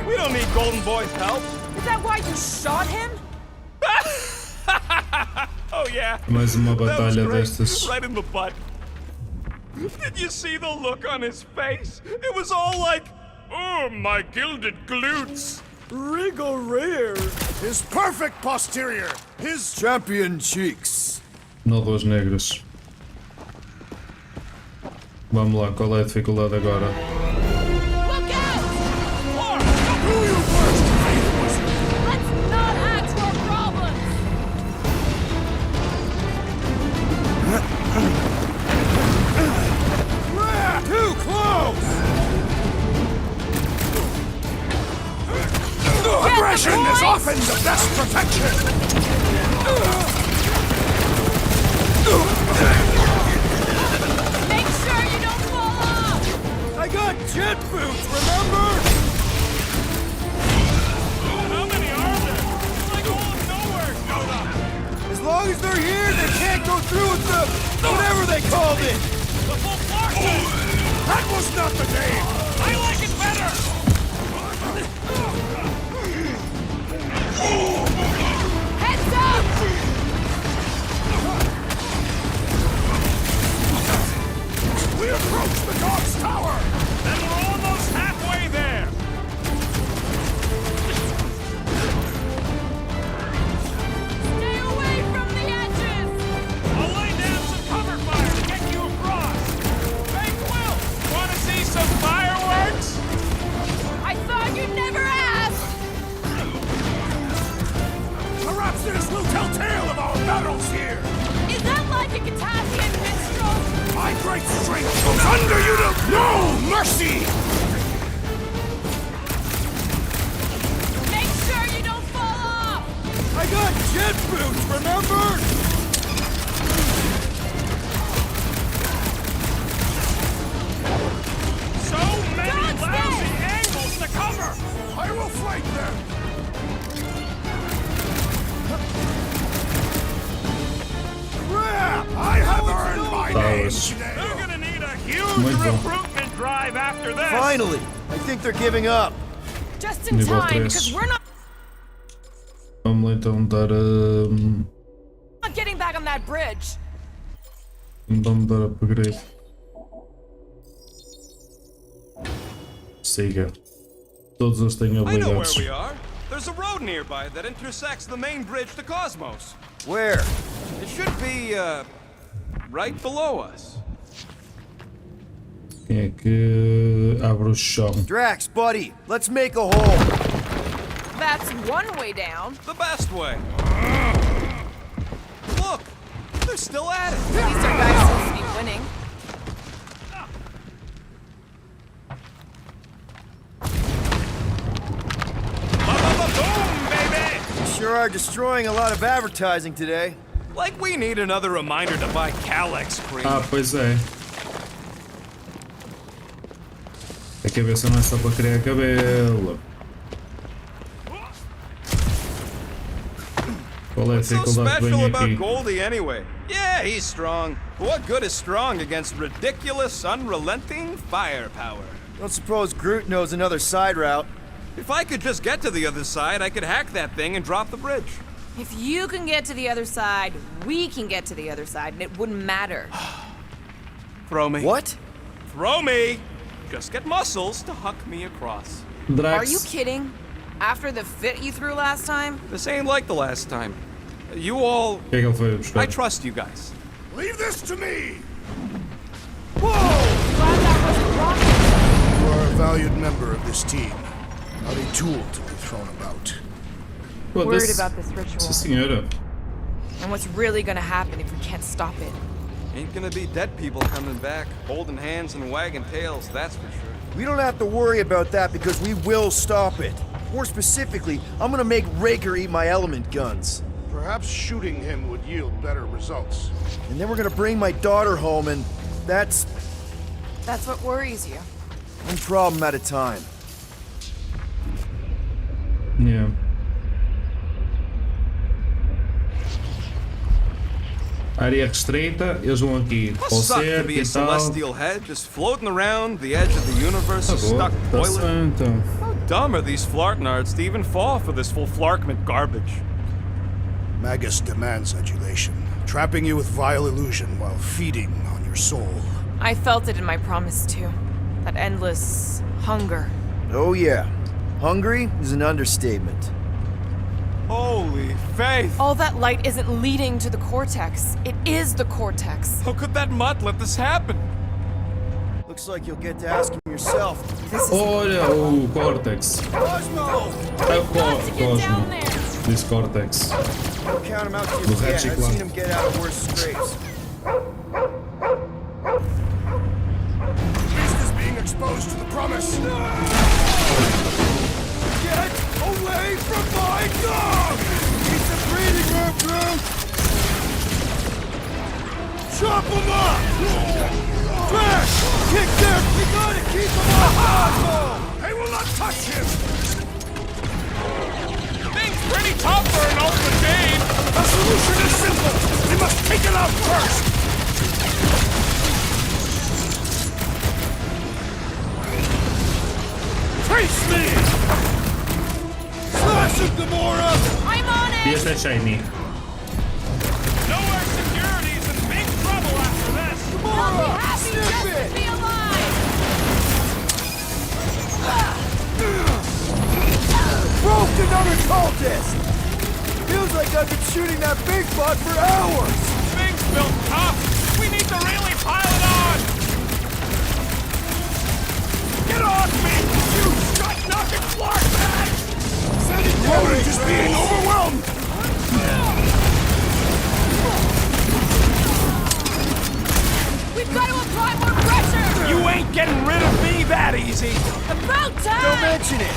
We don't need Golden Boy's help. Is that why you shot him? Oh yeah. Mais uma That was batalha great. destas. Right in the butt. Did you see the look on his face? It was all like, oh, my gilded glutes. Rigor His perfect posterior! His champion cheeks. Nódoas negras. Vamos lá, qual é a dificuldade agora? Look out! Do you first, Let's not add to our problems! Too close! Aggression is often the best protection! Make sure you don't fall off! I got jet boots, remember? How many are there? It's like all of nowhere showed up. As long as they're here, they can't go through with the whatever they called it. The full Clarkson! That was not the name! I like it better! Heads up! We approach the dog's tower! And we're almost halfway there! Stay away from the edges! I'll lay down some cover fire to get you across! Hey, Quill! Wanna see some fireworks? I thought you'd never ask! Perhaps this will tell tale of our battles here! Is that like a Catassian minstrel? My great strength goes under you to no mercy! Make sure you don't fall off! I got jet boots, remember? So many Dodge lousy this! angles to cover! I will flank them! Crap! I have earned my name was- today! They're gonna need a huge Muito bom. recruitment drive after this! Finally! I think they're giving up. Just in Nível time, 3. because we're not Vamos lá então dar getting back on that bridge. vamos dar upgrade. Siga. Todos eles têm I know where habilidades. we are. There's a road nearby that intersects the main bridge to Cosmos. Where? It should be, right below us. Quem é que abre o chão? Drax, buddy, let's make a hole. That's one way down. The best way. Look, they're still at it. At least our guy seems to be winning. Boom, baby! You sure are destroying a lot of advertising today. Like we need another reminder to buy Calex cream. Ah, pois é. A cabeça não é só para criar cabelo. Qual é a What's so dificuldade que special vem about aqui? Goldie anyway? Yeah, he's strong. But what good is strong against ridiculous, unrelenting firepower? Don't suppose Groot knows another side route. If I could just get to the other side, I could hack that thing and drop the bridge. If you can get to the other side, we can get to the other side, and it wouldn't matter. Throw me. What? Throw me! Just get muscles to huck me across. Drax. Are you kidding? After the fit you threw last time? This ain't like the last time. You all... O que é que ele foi buscar? I trust you guys. Leave this to me! valued member of this team. Not a tool to be thrown about. Worried about this ritual. Sim, senhora. And what's really gonna happen if we can't stop it? Ain't gonna be dead people coming back, holding hands and wagging tails, that's for sure. We don't have to worry about that because we will stop it. More specifically, I'm gonna make Raker eat my element guns. Perhaps shooting him would yield better results. And then we're gonna bring my daughter home and that's That's what worries you. one problem at a time. Yeah. Área restrita, eles vão aqui Must suck to concerto be a e tal. celestial head just floating around the edge of the universe, Tá a bom, stuck tá toilet. certo. How dumb are these flartnards to even fall for this full flarkment garbage? Magus demands adulation, trapping you with vile illusion while feeding on your soul. I felt it in my promise too. That endless hunger. Oh yeah. Hungry is an understatement. Holy faith! All that light isn't leading to the cortex. It is the cortex. How could that mutt let this happen? Looks like you'll get to ask him yourself. Olha o Cortex. Cosmo! É o Cosmo. Diz Cortex. Don't count him out Do just yet. Ratchet I've lá. seen him get out of worse scrapes. Beast is being exposed to the promise. Get away from my dog! He's a breathing room, bro! Chop him up! Crash! Kick them! We gotta keep him off Cosmo! They will not touch him! Thing's pretty tough for an old machine. The solution is simple! We must take it out first! Face me! Slash him, Gamora! I'm on it! E este é Shiny. Nowhere Security's in big trouble after this. I'll be happy just to be alive! Broke another cultist! Feels like I've been shooting that big butt for hours! Thing's built tough. We need to really pile it on. Get off me, you shot-knocking flark bag! Rodent is being overwhelmed! We've got to apply more pressure! You ain't getting rid of me that easy. About time! Don't mention it!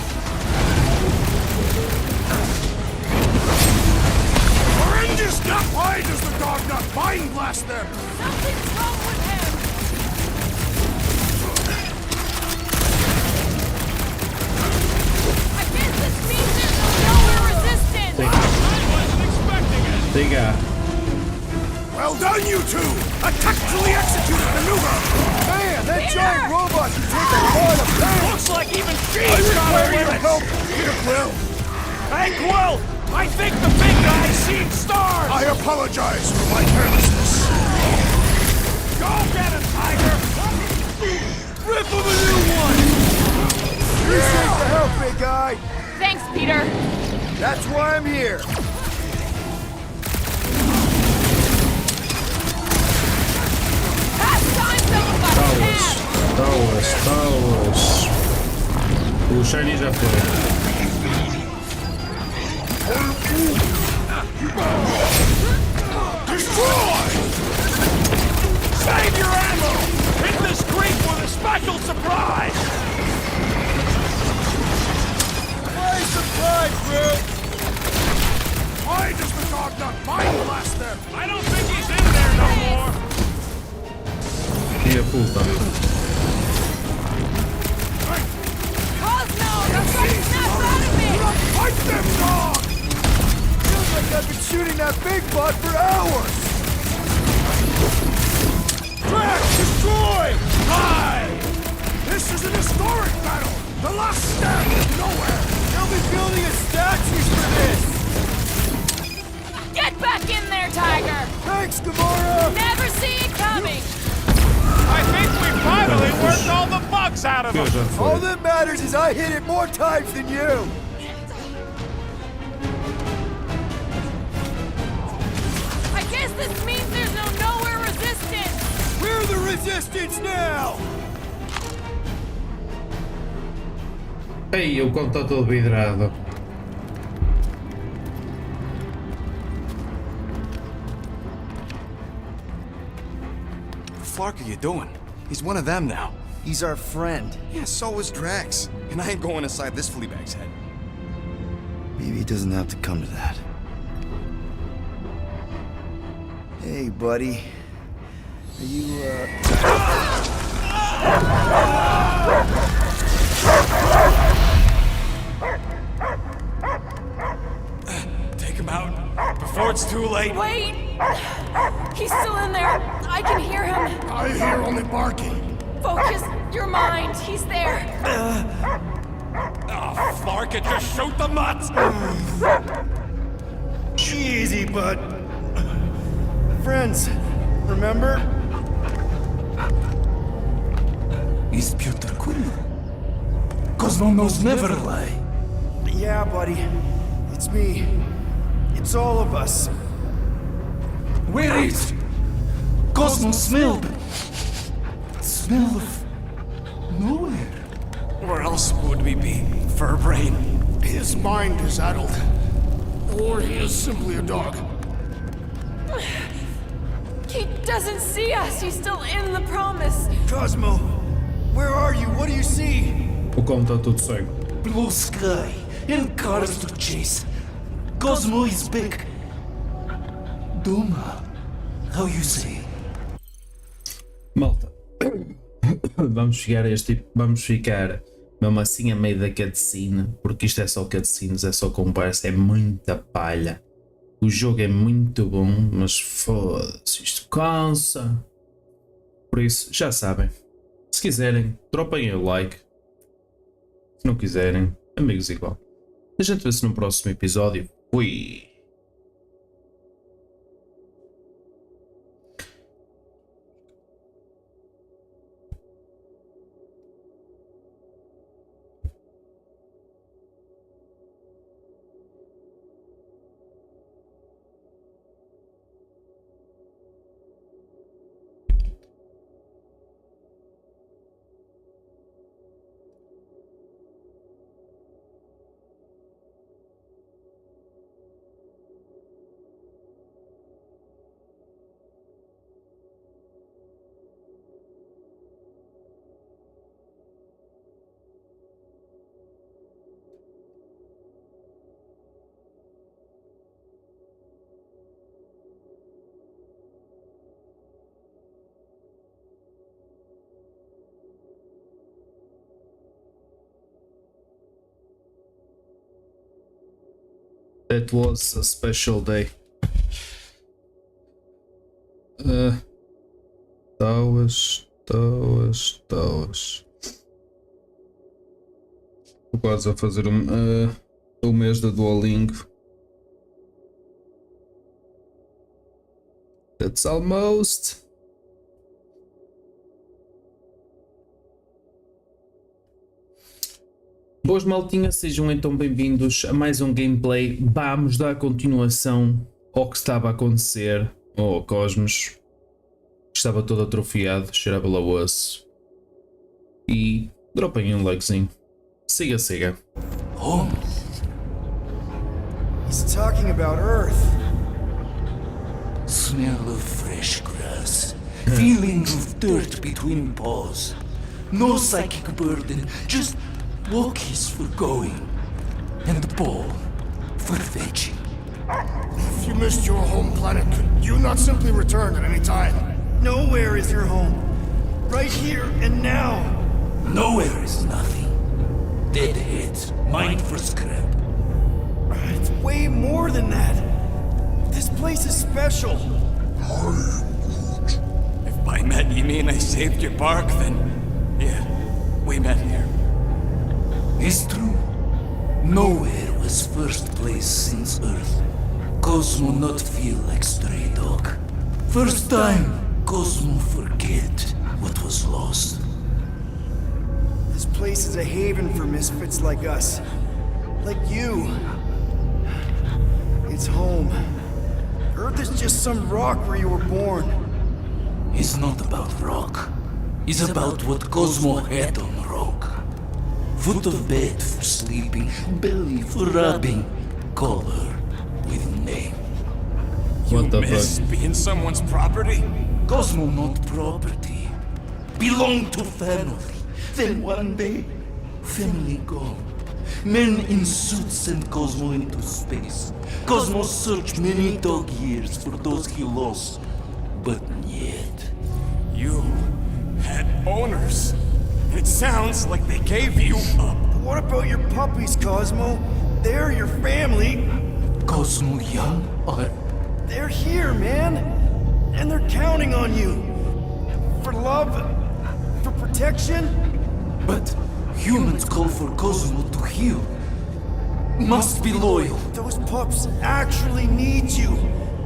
Horrendous! Why does the dog not mind blast them? Something's wrong with him! I guess this means there's nowhere resistance! I wasn't expecting it. Diga. Well done, you two! A tactfully executed maneuver! Man, that giant robot can take a lot of pain! Looks like even I she's got require a your limit. help, Peter Quill! Hey, Quill! I think the big guy's seen stars! I apologize for my carelessness. Go get him, Tiger! Rip him a new one! Appreciate the help, big guy! Thanks, Peter. That's why I'm here! Past time some of us can! Towers. O Shiny já foi. Destroy! Save your ammo! Hit this creek with a special surprise! Why surprise, bro? Why does the dog not mind blast them? I don't think he's in there no more! E a puta. Cosmo! Don't try to snap out of me! Fight them, dog! Feels like I've been shooting that big butt for hours! Track! Destroy! Die! This is an historic battle! The last stand of nowhere! They'll be building a statues for this! Get back in there, Tiger! Thanks, Gamora! Never see it coming! I think we finally worked all the bugs out of Eu him! já All foi. that matters is I hit it more times than you! I guess this means there's no nowhere resistance! We're the resistance now! Ei, o conto está todo vidrado. What the flark are you doing? He's one of them now. He's our friend. Yeah, so is Drax. And I ain't going inside this fleabag's head. Maybe it doesn't have to come to that. Hey, buddy. Are you, Take him out before it's too late. Wait! He's still in there. I can hear him. I hear only barking. Focus your mind. He's there. Oh, flark it, just shoot the mutts! Easy, bud. Friends, remember? Is Peter cool? Cosmo knows never lie. Yeah, buddy. It's me. It's all of us. Where is Cosmo smelled? Smell of nowhere. Where else would we be, Furbrain? His mind is addled. Or he is simply a dog. He doesn't see us. He's still in the promise. Cosmo, where are you? What do you see? O conto está tudo cego. Blue sky and cars to chase. Cosmo is back. Duma, how you say? Malta. Vamos chegar a este. Vamos ficar mesmo assim a meio da cutscene. Porque isto é só cutscenes, é só conversa, é muita palha. O jogo é muito bom, mas foda-se, isto cansa. Por isso, já sabem. Se quiserem, dropem o like. Se não quiserem, amigos igual. A gente vê-se no próximo episódio. Fui! That was a special day. Towers. Estou quase a fazer o mês da Duolingo. That's almost. Boas maltinhas, sejam então bem-vindos a mais um gameplay. Vamos dar continuação ao que estava a acontecer ao Cosmos. Estava todo atrofiado, cheirava a osso. E dropem um likezinho. Siga. Home. He's talking about Earth. Smell of fresh grass. Feeling of dirt between paws. No psychic burden, just walkies for going. And the ball for fetching. If you missed your home planet, could you not simply return at any time? Nowhere is your home. Right here and now. Nowhere is nothing. Deadheads, mind for scrap. It's way more than that. This place is special. If by met you mean I saved your bark, then yeah, we met here. It's true. Nowhere was first place since Earth. Cosmo not feel like stray dog. First time, Cosmo forget what was lost. This place is a haven for misfits like us. Like you. It's home. Earth is just some rock where you were born. It's not about rock. It's about what Cosmo had on rock. Foot of bed for sleeping, belly for rubbing, color with name. What the Miss fuck? being someone's property? Cosmo not property. Belong to family. Then one day, family gone. Men in suits send Cosmo into space. Cosmo searched many dog years for those he lost. But yet... You had owners. It sounds like they gave you up. What about your puppies, Cosmo? They're your family. Cosmo young or... They're here, man. And they're counting on you. For love, for protection. But humans call for Cosmo to heal. Must be loyal. Those pups actually need you.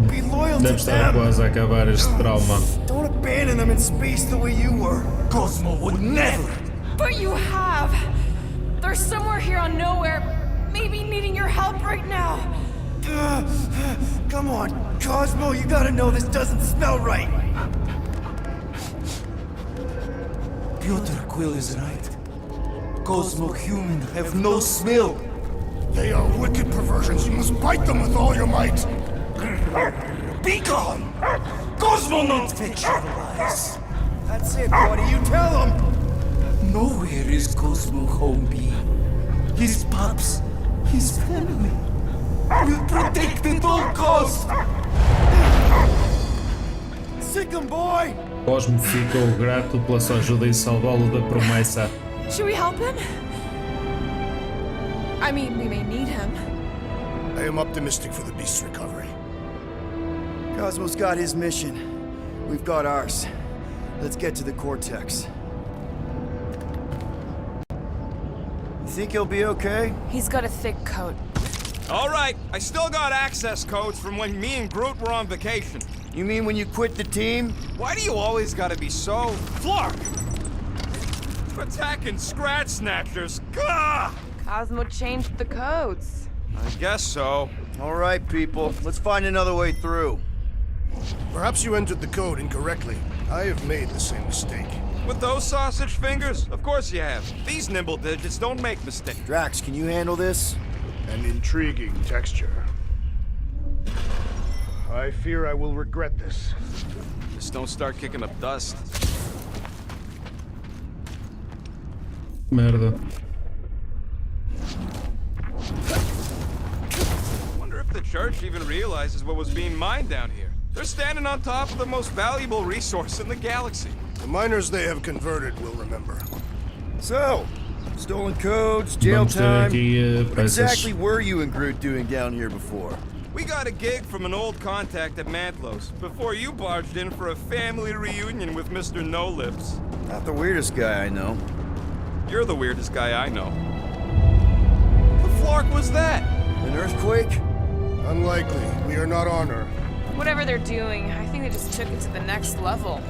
Be loyal Deve to estar them. quase a acabar este trauma. Don't abandon them in space the way you were. Cosmo would never. But you have! They're somewhere here on nowhere, maybe needing your help right now. Come on, Cosmo, you gotta know this doesn't smell right. Piotr Quill is right. Cosmo human have no smell. They are wicked perversions. You must bite them with all your might. Be gone! Cosmo not fictionalize. That's it, buddy. You tell them. Nowhere is Cosmo home be. His pups, his family. Will protect at all costs. Sick 'em, boy. Cosmo ficou grato pela sua ajuda em salvá-lo da promessa. Should we help him? I mean, we may need him. I am optimistic for the beast's recovery. Cosmo's got his mission. We've got ours. Let's get to the Cortex. You think he'll be okay? He's got a thick coat. All right, I still got access codes from when me and Groot were on vacation. You mean when you quit the team? Why do you always gotta be so... Flark! Attacking Scratch Snatchers! Gah! Cosmo changed the codes. I guess so. All right, people. Let's find another way through. Perhaps you entered the code incorrectly. I have made the same mistake. With those sausage fingers? Of course you have. These nimble digits don't make mistakes. Drax, can you handle this? An intriguing texture. I fear I will regret this. Just don't start kicking up dust. Merda. Wonder if the church even realizes what was being mined down here. They're standing on top of the most valuable resource in the galaxy. The miners they have converted will remember. So, stolen codes, jail Vamos ter time. aqui What peças. exactly were you and Groot doing down here before? We got a gig from an old contact at Mantlos before you barged in for a family reunion with Mr. No Lips. Not the weirdest guy I know. You're the weirdest guy I know. The flark was that? An earthquake? Unlikely. We are not on Earth. Whatever they're doing, I think they just took it to the next level.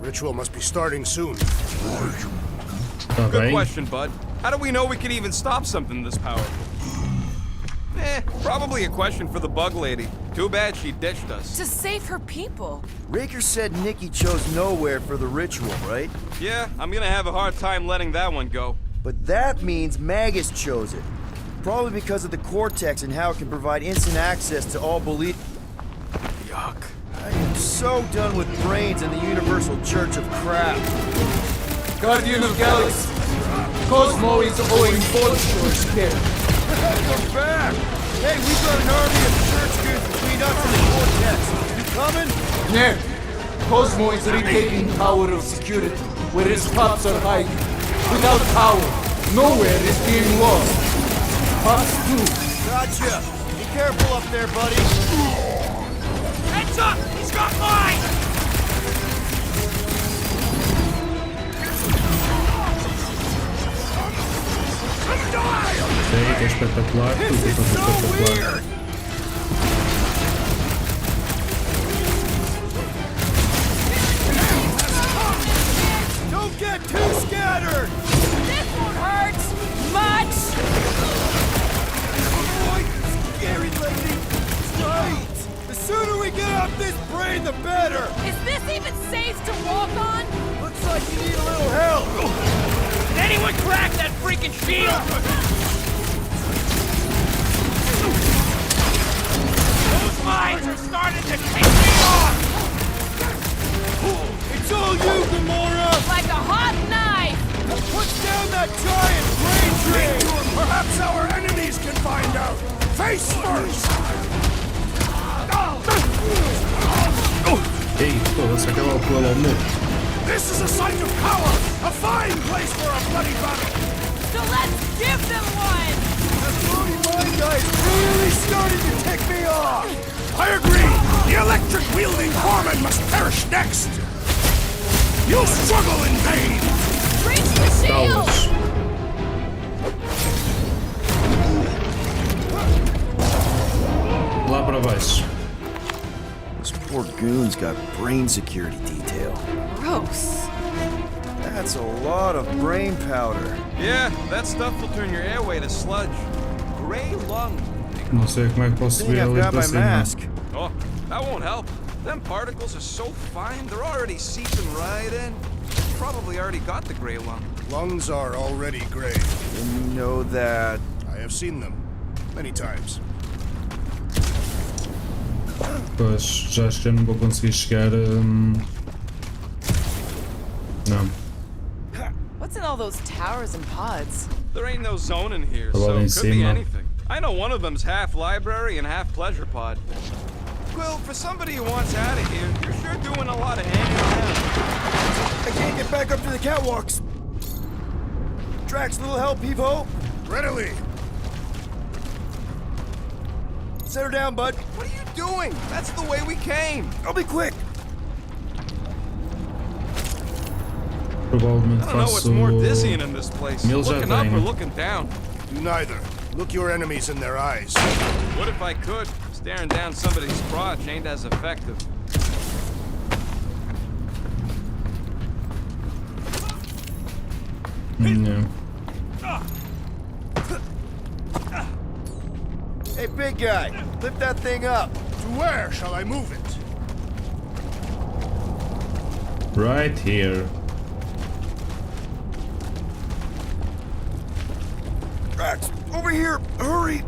Ritual must be starting soon. Tá Good bem. question, bud. How do we know we can even stop something this powerful? Probably a question for the bug lady. Too bad she ditched us. To save her people. Raker said Nikki chose nowhere for the ritual, right? Yeah, I'm gonna have a hard time letting that one go. But that means Magus chose it. Probably because of the Cortex and how it can provide instant access to all belief. Yuck. I am so done with brains and the Universal Church of crap. Guardian of Galaxy. Cosmo is owing Bolsho's care. Come back! Hey, we've got an army of church dudes between us and the Cortex. You coming? Ned, Cosmo is retaking power of security, where his pups are hiding. Without power, nowhere is being lost. Pups too. Gotcha. Be careful up there, buddy. Heads up! He's got mine! Sei que é espetacular, tudo é espetacular. Don't get too scattered! This won't hurt much! Boy, scary lady! Right! The sooner we get up this brain, the better! Is this even safe to walk on? Looks like you need a little help! Did anyone crack that freaking shield? Those mines are starting to take me off! It's all you, Gamora! Like a hot knife! Put down that giant brain tree! Perhaps our enemies can find out! Face first! Ei, foda-se, acaba com ele ao morro. This is a site of power! A fine place for a bloody battle! So let's give them one! That floating mine guy is really starting to tick me off! I agree! The electric-wielding foreman must perish next! You'll struggle in vain! Reach the shield! Calmas. Lá para baixo. This poor goon's got brain security detail. Gross. That's a lot of brain powder. Yeah, that stuff will turn your airway to sludge. Gray lung. Não sei como é que I posso think subir I've ali got para my cima. mask. Oh, that won't help. Them particles are so fine, they're already seeping right in. Probably already got the gray lung. Lungs are already gray. And you know that... I have seen them. Many times. Pois, já acho que eu não vou conseguir chegar. Não. What's in all those towers and pods? There ain't no zone in here, Tá lá so em it could be cima. anything. I know one of them's half library and half pleasure pod. Quill, for somebody who wants out of here, you're sure doing a lot of hanging around. I can't get back up to the catwalks. Drax, little help, Peepo. Readily! Set her down, bud. What are you doing? That's the way we came. I'll be quick. Provavelmente I don't know what's faço. more dizzying in this place. Mil já Looking up or tenho. looking down. Do neither. Look your enemies in their eyes. What if I could? Staring down somebody's crotch ain't as effective. Não. Hey, big guy, lift that thing up. To where shall I move it? Right here. Drax, over here, hurry.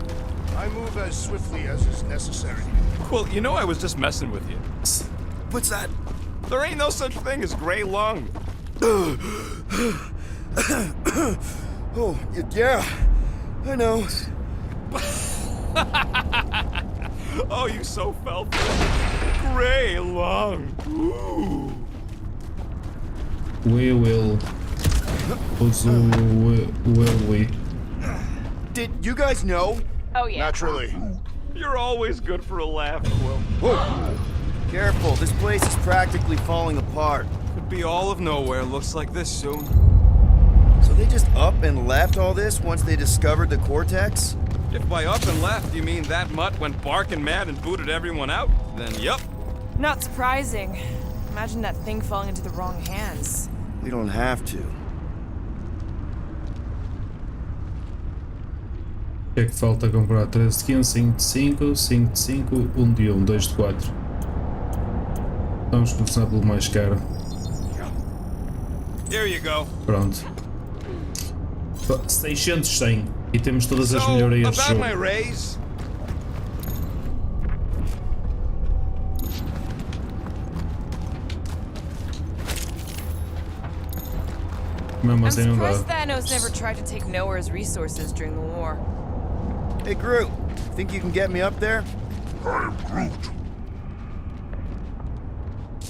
I move as swiftly as is necessary. Well, you know I was just messing with you. What's that? There ain't no such thing as gray lung. Oh, yeah, I know. Oh, you so felt it. Gray lung. Ooh. We will. Will we? Did you guys know? Oh yeah. Naturally. You're always good for a laugh, Quill. Whoa! Careful, this place is practically falling apart. Could be all of nowhere looks like this soon. So they just up and left all this once they discovered the Cortex? If by up and left you mean that mutt went barking mad and booted everyone out, then yup. Not surprising. Imagine that thing falling into the wrong hands. We don't have to. O que é que falta comprar? 13 de 15, 5 de 5, 5 de 5, 1 de 1, 2 de 4. Vamos começar pelo mais caro. Here you go. Pronto. 600 100 e temos todas as melhorias do about jogo. my raise. Mesmo I'm assim não dá. surprised Thanos never tried to take Nowhere's resources during the war. Hey, Groot, think you can get me up there? I am Groot.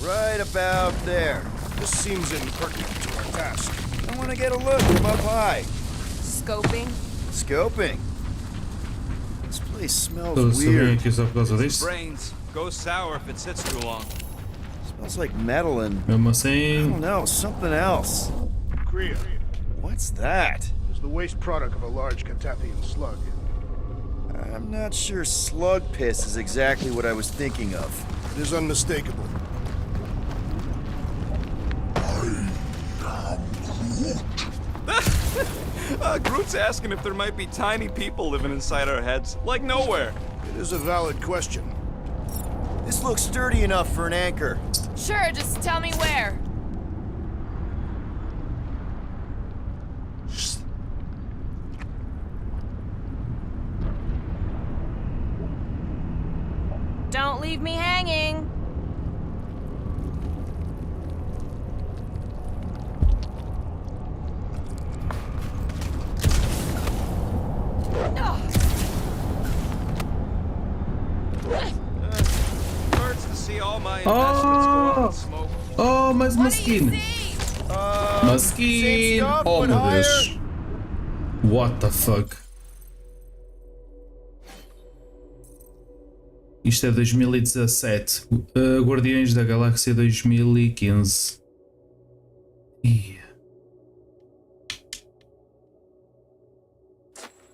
Right about there. This seems impertinent to our task. I want to get a look from up high. Scoping? Scoping. This place smells Todos sabiam weird. aqui só por causa disso. Brains go sour if it sits too long. Smells like metal and, Mesmo I assim, don't know, something else. Kriya What's that? is the waste product of a large Catathian slug. I'm not sure slug piss is exactly what I was thinking of. It is unmistakable. Groot's asking if there might be tiny people living inside our heads, like nowhere. It is a valid question. This looks sturdy enough for an anchor. Sure, just tell me where. Don't leave me hanging. Hurts to see all my investments go up in smoke. Oh, mas What do you Maskin. see? Maskin. same stuff, Oh but meu higher. Deus. What the fuck? Isto é 2017. Guardiões da Galáxia 2015. Ih.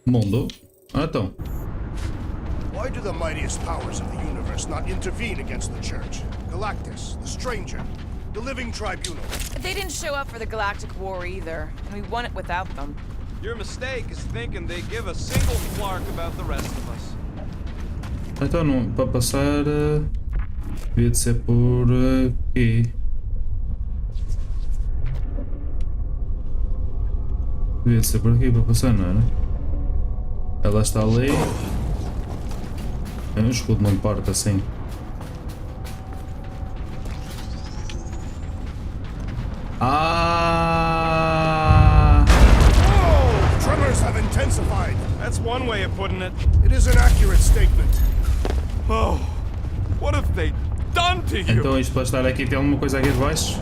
Mundo? Ah, então. Why do the mightiest powers of the universe not intervene against the Church? Galactus, the Stranger, the Living Tribunal. They didn't show up for the Galactic War either, and we won it without them. Your mistake is thinking they give a single flark about the rest of us. Então, não, para passar. Devia de ser por aqui. Devia de ser por aqui para passar, não era? Ela está ali. O escudo não parte assim. Ah! Oh, tremors have intensified. That's one way of putting it. It is an accurate statement. Oh, what have they done to you? Então isto para estar aqui tem alguma coisa aqui de baixo?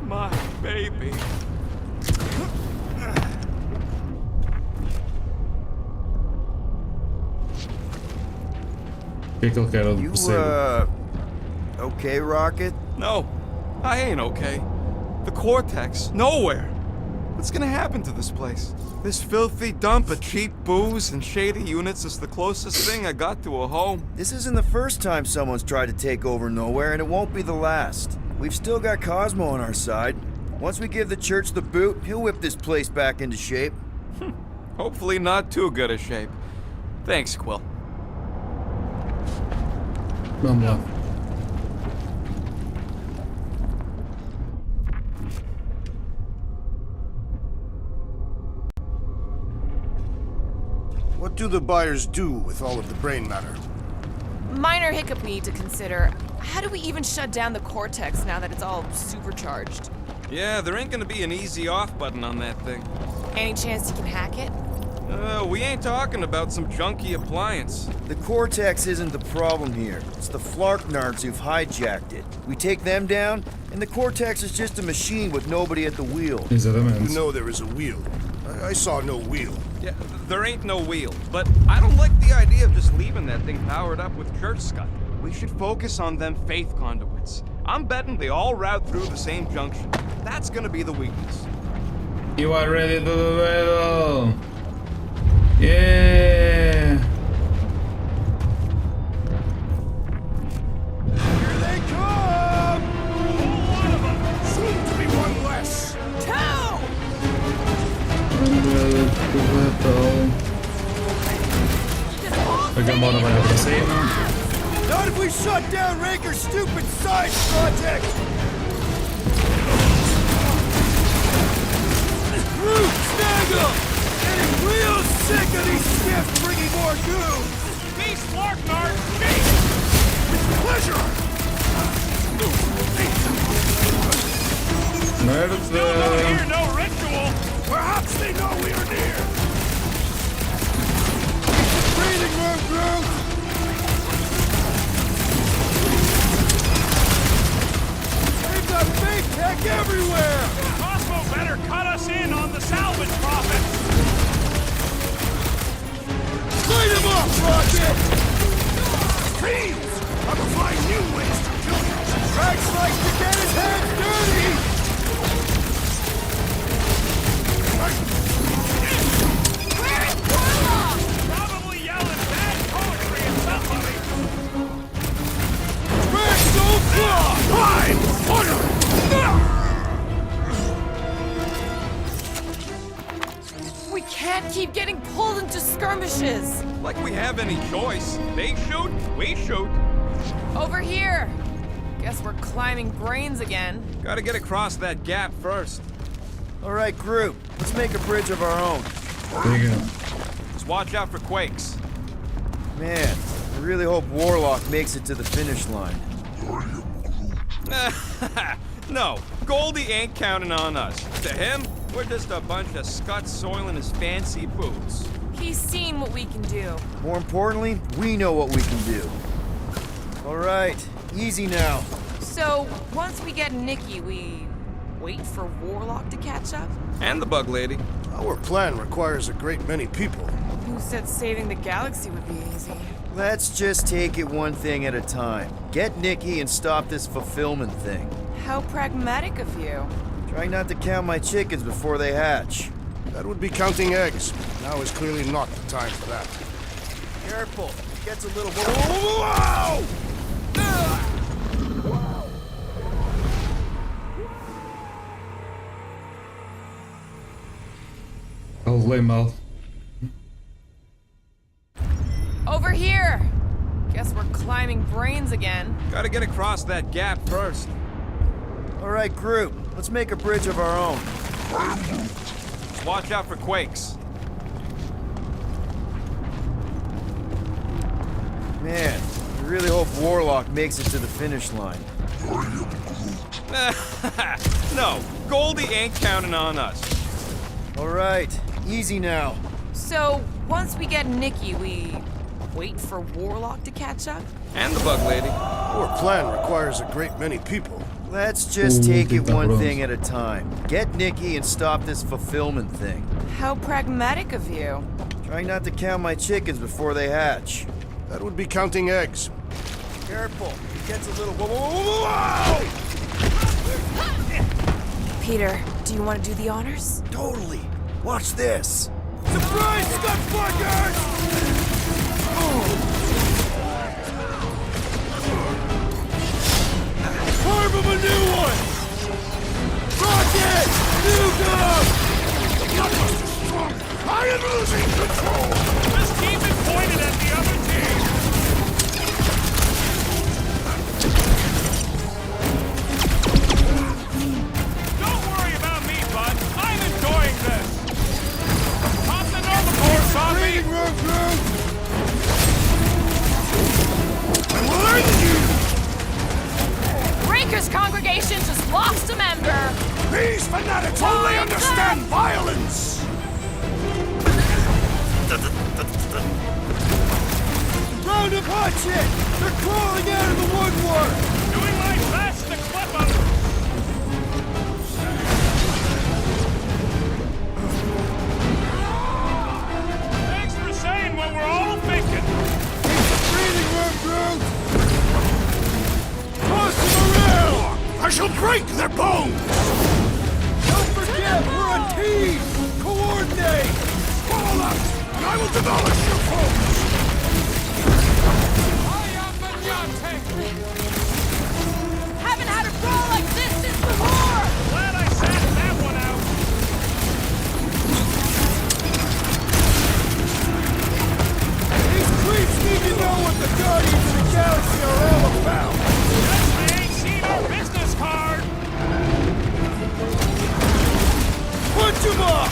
My baby. O que é que ele quer? Eu não You, percebo. okay, Rocket? No, I ain't okay. The Cortex, nowhere. What's gonna happen to this place? This filthy dump of cheap booze and shady units is the closest thing I got to a home. This isn't the first time someone's tried to take over Nowhere, and it won't be the last. We've still got Cosmo on our side. Once we give the Church the boot, he'll whip this place back into shape. Hopefully not too good a shape. Thanks, Quill. Vamos lá. What do the buyers do with all of the brain matter? Minor hiccup we need to consider. How do we even shut down the Cortex now that it's all supercharged? Yeah, there ain't gonna be an easy off button on that thing. Any chance you can hack it? We ain't talking about some junky appliance. The Cortex isn't the problem here. It's the Flarknards who've hijacked it. We take them down, and the Cortex is just a machine with nobody at the wheel. Exatamente. You know there is a wheel. I saw no wheel. Yeah, there ain't no wheel, but I don't like the idea of just leaving that thing powered up with church scud. We should focus on them faith conduits. I'm betting they all route through the same junction. That's gonna be the weakness. You are ready to the battle. Yeah. Here they come! Soon to be one less. Agora vai para cima. Not if we shut down Raker's stupid science project! Root, snag 'em! Getting real sick of these skiffs bringing more goo! Peace, Larknard! Peace! With pleasure! Still don't hear no ritual! Perhaps they know we are near! Breathing room, Groot! They've got fake tech everywhere! Cosmo better cut us in on the salvage profits! Light him up, Rocket! Fiends! I'm gonna find new ways to kill you! Drax likes to get his hands dirty! Where is Warlock? Probably yelling bad poetry at somebody! Drax, don't fly! Time! Order! keep getting pulled into skirmishes. Like we have any choice. They shoot, we shoot. Over here. Guess we're climbing brains again. Gotta get across that gap first. All right, group. Let's make a bridge of our own. There you go. Just watch out for quakes. Man, I really hope Warlock makes it to the finish line. No, Goldie ain't counting on us. To him, we're just a bunch of scuts soiling his fancy boots. He's seen what we can do. More importantly, we know what we can do. All right, easy now. So, once we get Nikki, we wait for Warlock to catch up? And the bug lady. Our plan requires a great many people. Who said saving the galaxy would be easy? Let's just take it one thing at a time. Get Nikki and stop this fulfillment thing. How pragmatic of you. Try not to count my chickens before they hatch. That would be counting eggs. Now is clearly not the time for that. Careful, it gets a little... Whoa! I'll lay mal. Over here! Guess we're climbing brains again. Gotta get across that gap first. All right, group. Let's make a bridge of our own. Just watch out for quakes. Man, I really hope Warlock makes it to the finish line. No, Goldie ain't counting on us. All right, easy now. So, once we get Nikki, we wait for Warlock to catch up? And the bug lady. Our plan requires a great many people. Let's just take it one thing at a time. Get Nikki and stop this fulfillment thing. How pragmatic of you. Try not to count my chickens before they hatch. That would be counting eggs. Careful, it gets a little... Whoa! Peter, do you want to do the honors? Totally. Watch this. Surprise, stuff Carve him a new one! Rocket! Nuke him! The blockbuster's strong! I am losing control! Just keep it pointed at the other team! Don't worry about me, bud. I'm enjoying this! Pop the normal core, zombie! I will learn you! Breaker's congregation just lost a member! These fanatics only understand violence! Round of hot shit! They're crawling out of the woodwork! Doing my best to clip them! Thanks for saying what we're all thinking! Keep the breathing room, Groot! Toss them around! I shall break their bones! Don't forget, we're a team! Coordinate! Fall out, and I will demolish your foes! Haven't had a brawl like this since the war! Glad I sat that one out! These creeps need to know what the Guardians of the Galaxy are all about! Guess they ain't seen our business card! Punch him off!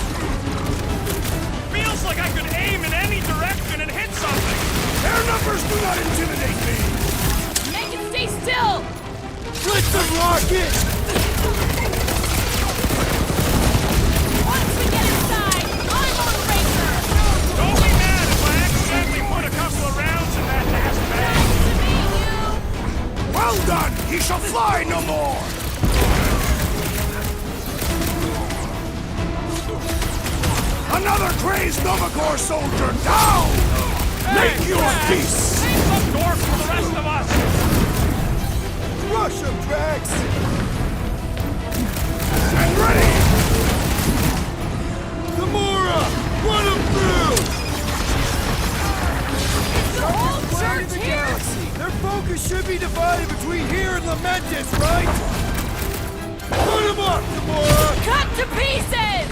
Feels like I could aim in any direction and hit something! Their numbers do not intimidate me! Make it stay still! Blitz the rocket! Once we get inside, I'm on Raker! Don't be mad if I accidentally put a couple of rounds in that last bag! Nice to meet you! Well done! He shall fly no more! Another crazed Novagor soldier down! Make your peace! Save some door for the rest of us! Rush him, Drax! Stand ready! Gamora! Run him through! The whole church here! Their focus should be divided between here and Lamentis, right? Put him up, Gamora! Cut to pieces!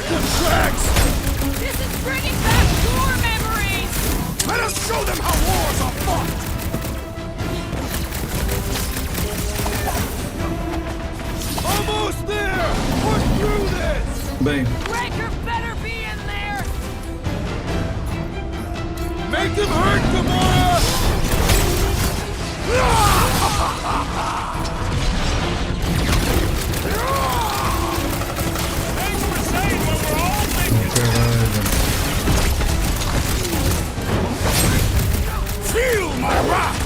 them tracks! This is bringing back war memories! Let us show them how wars are fought! Almost there! Push through this! Bem, Raker better be in there! Make them hurt, Gamora! Thanks for saying what we're all thinking. caralho. Feel my wrath!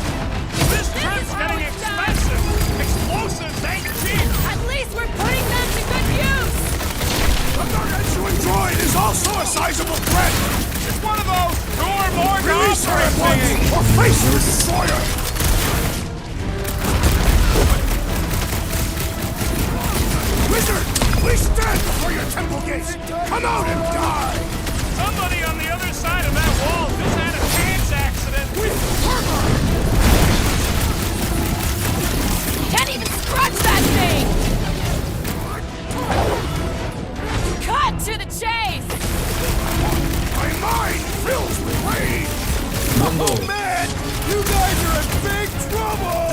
This trip's getting expensive. Explosives ain't cheap. At least we're putting them to good use! The gargantuan droid is also a sizable threat! It's one of those two or more to Release her at operate once, thingies. or face the destroyer! Wizard, please stand before your temple gates! Come out and die! Somebody on the other side of that wall just had a pants accident. With fervor! Can't even scratch that thing! Cut to the chase! My mind fills with rage! Mandou. Oh man! You guys are in big trouble!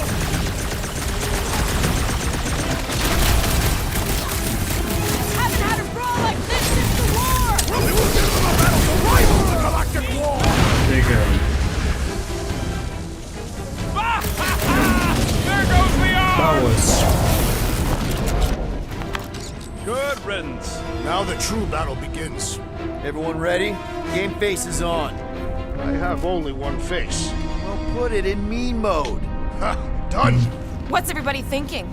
Haven't had a brawl like this since the war! Well, we will give them a battle to rival the Galactic War! Chega. There goes the arm. Boas. Good riddance. Now the true battle begins. Everyone ready? Game face is on. I have only one face. Well, put it in mean mode. Ha! Done! What's everybody thinking?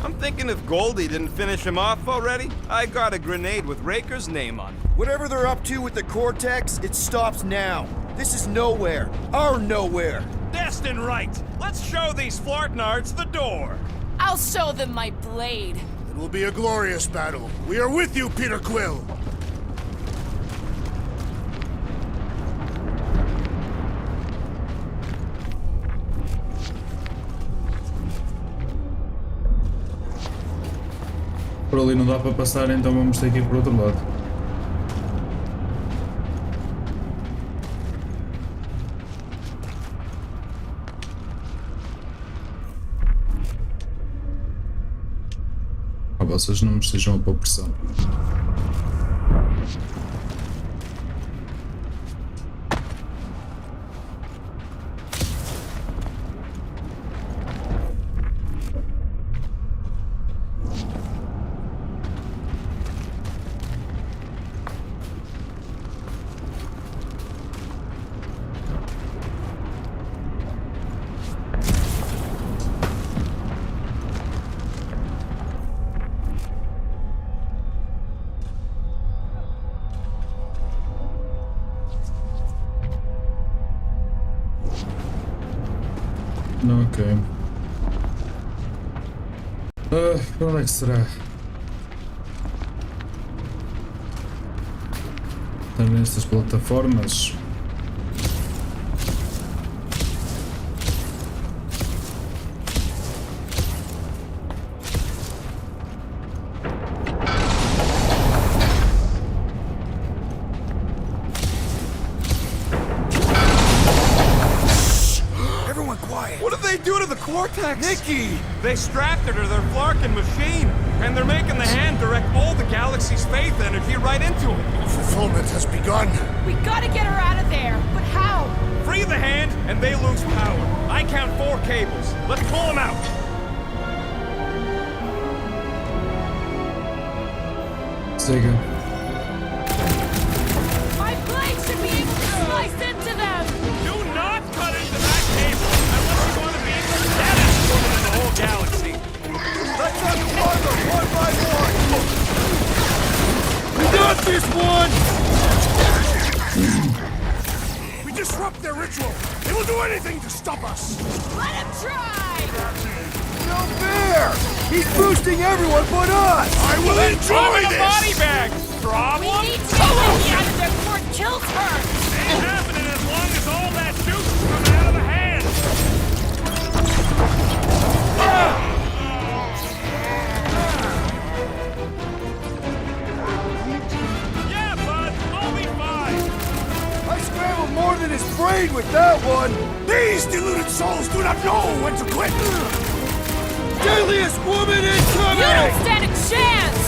I'm thinking if Goldie didn't finish him off already, I got a grenade with Raker's name on it. Whatever they're up to with the Cortex, it stops now. This is nowhere. Our nowhere. Destined right. Let's show these Flartnards the door. I'll show them my blade. It will be a glorious battle. We are with you, Peter Quill! Por ali não dá para passar, então vamos ter que ir por outro lado. Ah, vocês não me estejam a pôr pressão. Ok. Qual é que será? Estão nestas plataformas. What did they do to the Cortex? Nikki! They strapped her to their Flarkin machine, and they're making the hand direct all the galaxy's faith energy right into it. Fulfillment has begun. We gotta get her out of there, but how? Free the hand, and they lose power. I count 4 cables. Let's pull them out. Siga. My blade should be able to slice into them! Do not cut into that cable unless you want to be the deadest woman in the whole galaxy. Let's unplug them one by one! We got this one! We disrupt their ritual. They will do anything to stop us. Let him try! No fair! He's boosting everyone but us! I will enjoy The body bag. We Problem? need to get Nikki out of there before it kills her! Ain't happening as long as all that juice is coming out of the hand. with that one! These deluded souls do not know when to quit! Deadliest woman incoming! You don't stand a chance!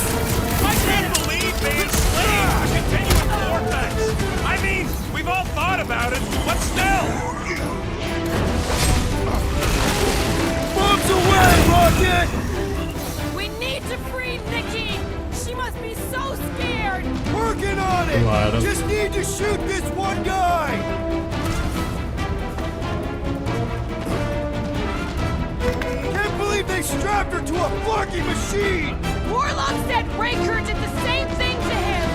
I can't believe they enslaved a continuous vortex! I mean, we've all thought about it, but still! Bombs away, Rocket! We need to free Nikki! She must be so scared! Working on it! Claro. Just need to shoot this one guy! Can't believe they strapped her to a flunky machine! Warlock said Raker did the same thing to him!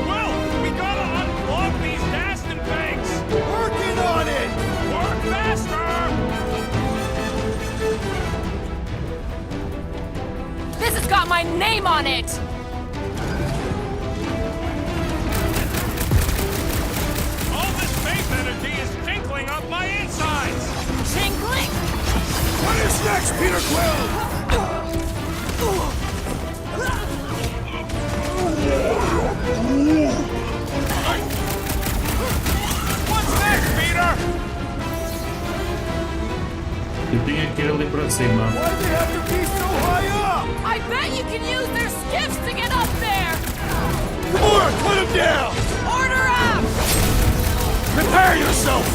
Well, we gotta unplug these Daston banks! Working on it! Work faster! This has got my name on it! All this faith energy is tinkling up my insides! Tinkling? What is next, Peter Quill? What's next, Peter? Eu tinha que ir ali para cima. Why do they have to be so high up? I bet you can use their skiffs to get up there! Come on, put him down! Order up! Prepare yourself!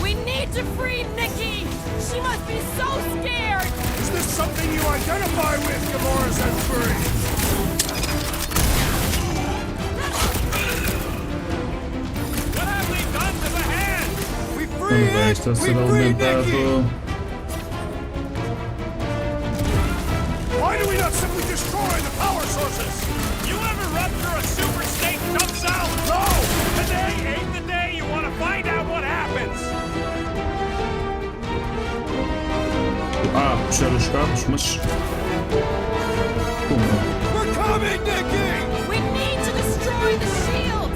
We need to free Nikki! She must be so scared! Is this something you identify with, Gamora's Fury? What have we done to the hand? We Quando free vai it! estar a We ser free Nikki! alimentado. Why do we not simply destroy the power sources? You ever rupture a super state dump cell? No! Today ain't the day you want to find out what happens! Ah, puxar os cabos, mas. Como? We're coming, Nikki! We need to destroy the shield!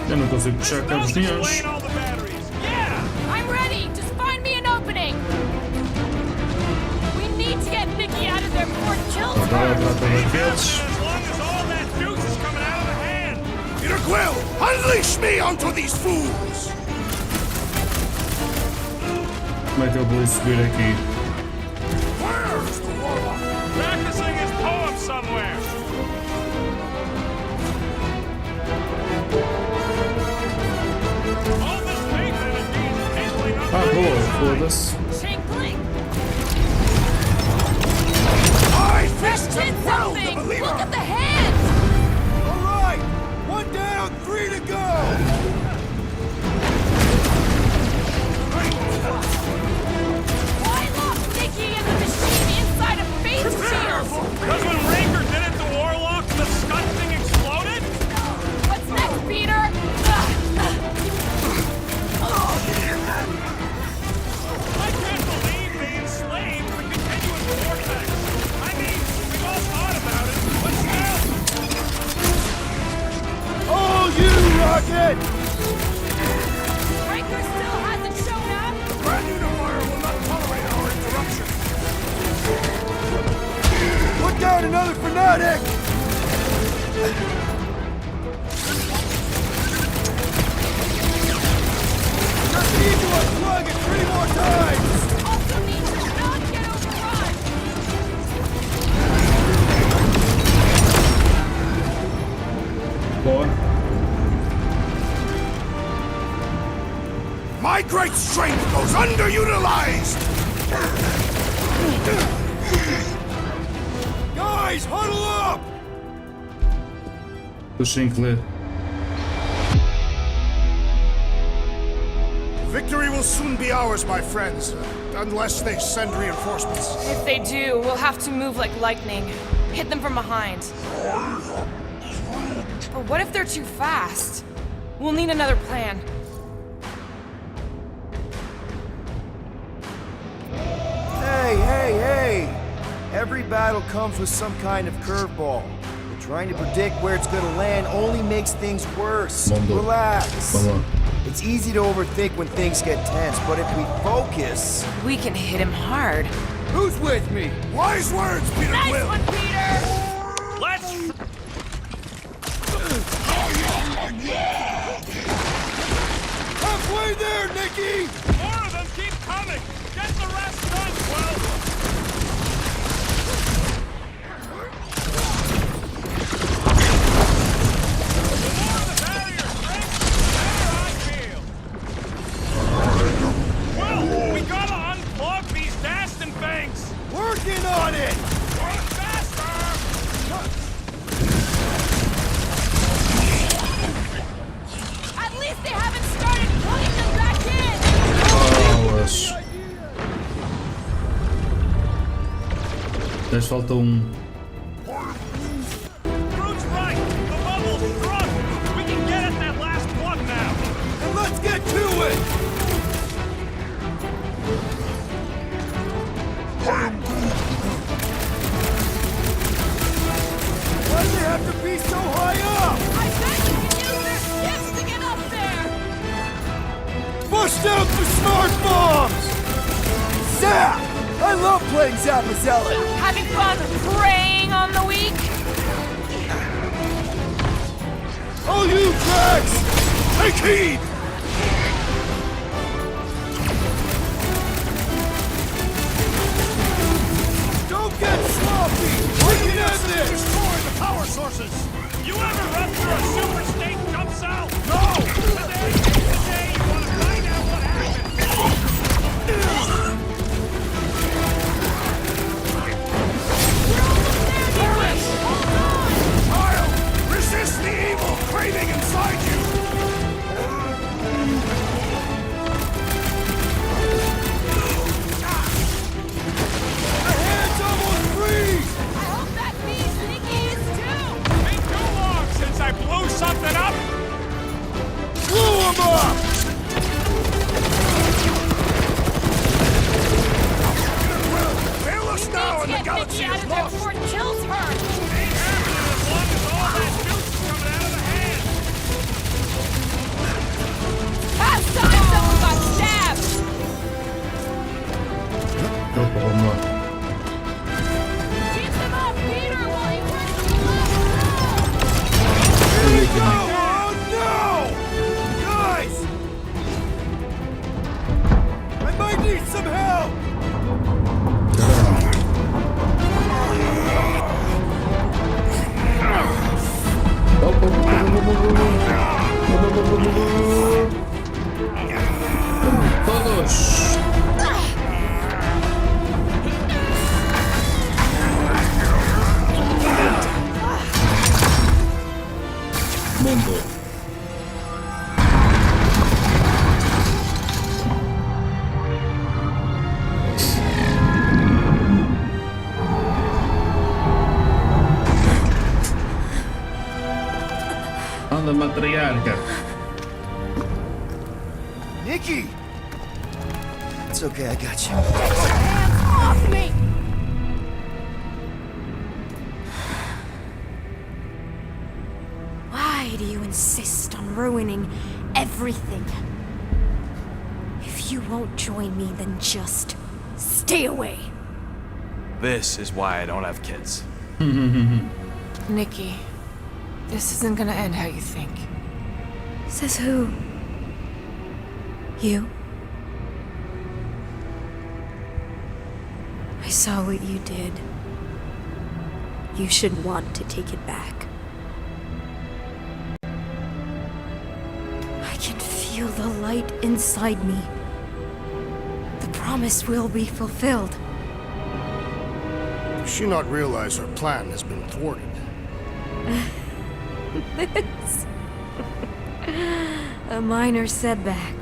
Eu não consigo puxar cabos nenhuns. Explain all the batteries. Yeah! I'm ready! Just find me an opening! We need to get Nikki out of there before it kills Agora her! trata daqueles. As long as all that juice is coming out of the hand! Peter Quill, unleash me onto these fools! Como é que eu vou subir aqui? Where's the warlock? Practicing his poem somewhere! All this faith energy is tinkling up Ah, my boa, insides. foda-se. Tinkling! I That fist did and well, the something! believer! Look at the hands! All right, one down, 3 to go! Why lock Nikki and the machine inside a face shield? Because when Raker did it to Warlock, the scud thing exploded? What's next, Peter? I can't believe they enslaved the continuous vortex. I mean, we've all thought about it, but still. All you, Rocket! Raker still hasn't shown up? Brand Unifier will not tolerate our interruption! Put down another fanatic! Just need to unplug it 3 more times! Also need to not get overrun! Boa. My great strength goes underutilized! Guys, huddle up! Deixem que ler. Victory will soon be ours, my friends, unless they send reinforcements. If they do, we'll have to move like lightning. Hit them from behind. But what if they're too fast? We'll need another plan. Hey! Every battle comes with some kind of curveball. But trying to predict where it's gonna land only makes things worse. Mondo. Relax. Vamos lá. It's easy to overthink when things get tense, but if we focus... We can hit him hard. Who's with me? Wise words, Peter Nice Quill! one, Peter! Let's... Halfway there, Nicky! More of them keep coming! Get the rest done, Quill! The more the barrier breaks, the better I feel! Quill, we gotta unplug these Dastan things! Working on it! Work faster! At least they haven't started pulling them back in! Bolas. Mas falta Groot's right! The bubble's drunk! We can get at that last plug now! And let's get to it! Why do they have to be so high up? I bet you can use their skips to get up there! Bust out the smart bombs! Zap! I love playing Zappazelli! Having fun preying on the weak? All you cracks! Take heed! Don't get sloppy! We can end this! Destroy the power sources! You ever run through a super state jump cell? No! Today you want to find out what happened! Kyle! Resist the evil craving inside you! The hand's almost free! I hope that means Nikki is too! Been too long since I blew something up! Blew him up! Fail us now and the Get galaxy Nikki out is of there lost! before it kills her! Ain't happening as long as all that juice is coming out of the hand! Past time someone got stabbed! Keep them up, Peter, while you work them up! Oh no! Guys! I might need some help! todos. Mundo. Anda, matriarca. Nikki! It's okay, I got you. Hands off me! Why do you insist on ruining everything? If you won't join me, then just stay away. This is why I don't have kids. Nikki, this isn't gonna end how you think. Says who? You? I saw what you did. You should want to take it back. I can feel the light inside me. The promise will be fulfilled. Does she not realize her plan has been thwarted? This. A minor setback.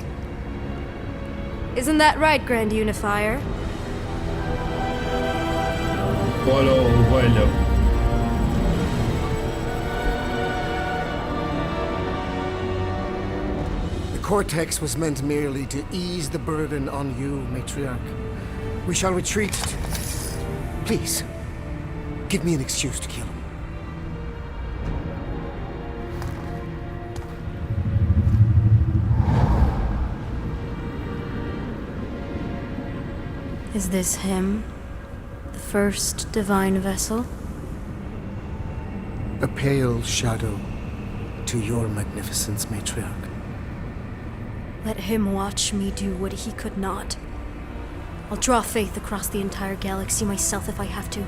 Isn't that right, Grand Unifier? Bueno. The Cortex was meant merely to ease the burden on you, Matriarch. We shall retreat. Please, give me an excuse to kill him. Is this him first divine vessel? A pale shadow to your magnificence, matriarch. Let him watch me do what he could not. I'll draw faith across the entire galaxy myself if I have to.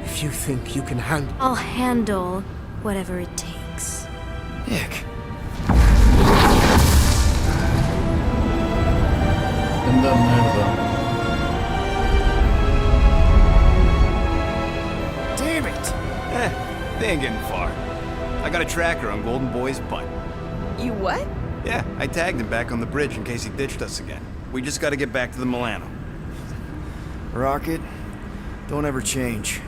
If you think you can handle... I'll handle whatever it takes. Nick. Anda merda. Damn it! They ain't getting far. I got a tracker on Golden Boy's butt. You what? Yeah, I tagged him back on the bridge in case he ditched us again. We just gotta get back to the Milano. Rocket, don't ever change.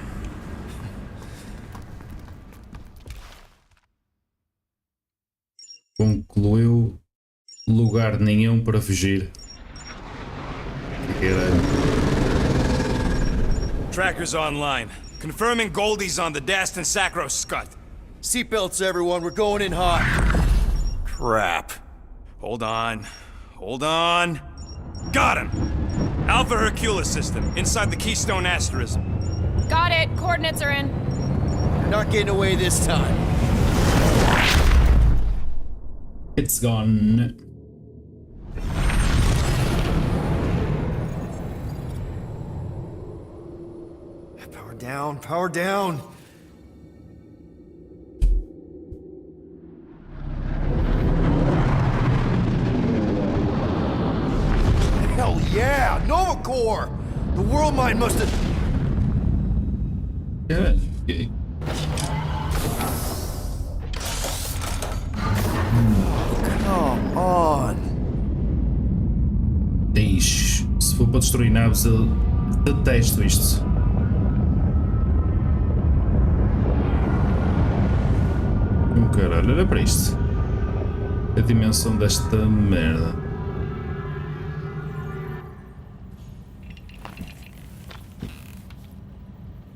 Concluiu lugar nenhum para fugir. Caralho. Tracker's online. Confirming Goldie's on the Dastan Sacro Scut. Seatbelts, everyone. We're going in hot. Crap. Hold on. Hold on. Got him! Alpha Hercules system, inside the Keystone Asterism. Got it. Coordinates are in. You're not getting away this time. It's gone. Power down, power down. Hell yeah! Nova Corps! The world mine must have... Caralho. Come on. Ixi, se for para destruir naves, eu detesto isto. Caralho, olha para isto. A dimensão desta merda.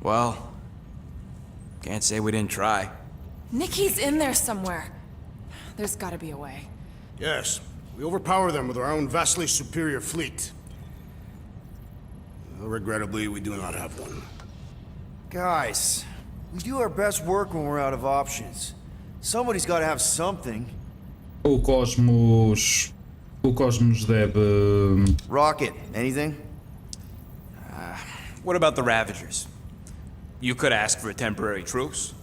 Well, can't say we didn't try. Nikki's in there somewhere. There's gotta be a way. Yes, we overpower them with our own vastly superior fleet. Regrettably, we do not have one. Guys, we do our best work when we're out of options. Somebody's got to have something. O Cosmos deve... Rocket, anything? What about the Ravagers? You could ask for a temporary truce.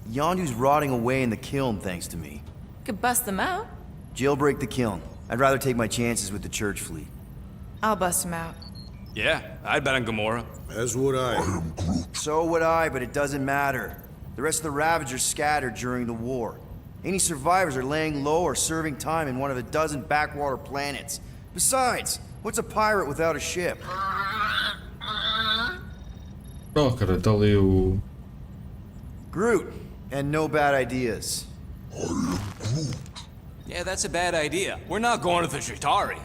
Yondu's rotting away in the kiln thanks to me. Could bust them out. Jailbreak the kiln. I'd rather take my chances with the church fleet. I'll bust them out. Yeah, I'd bet on Gamora. As would I. So would I, but it doesn't matter. The rest of the Ravagers scattered during the war. Any survivors are laying low or serving time in one of a dozen backwater planets. Besides, what's a pirate without a ship? Oh, cara, está ali o... Groot, and no bad ideas. Yeah, that's a bad idea. We're not going to the Chitauri.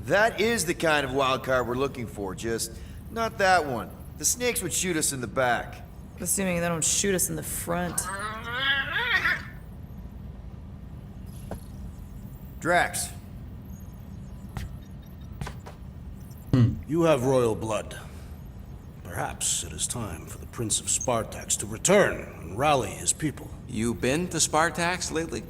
That is the kind of wild card we're looking for, just not that one. The snakes would shoot us in the back. Assuming they don't shoot us in the front. Drax. You have royal blood. Perhaps it is time for the Prince of Spartax to return and rally his people. You been to Spartax lately?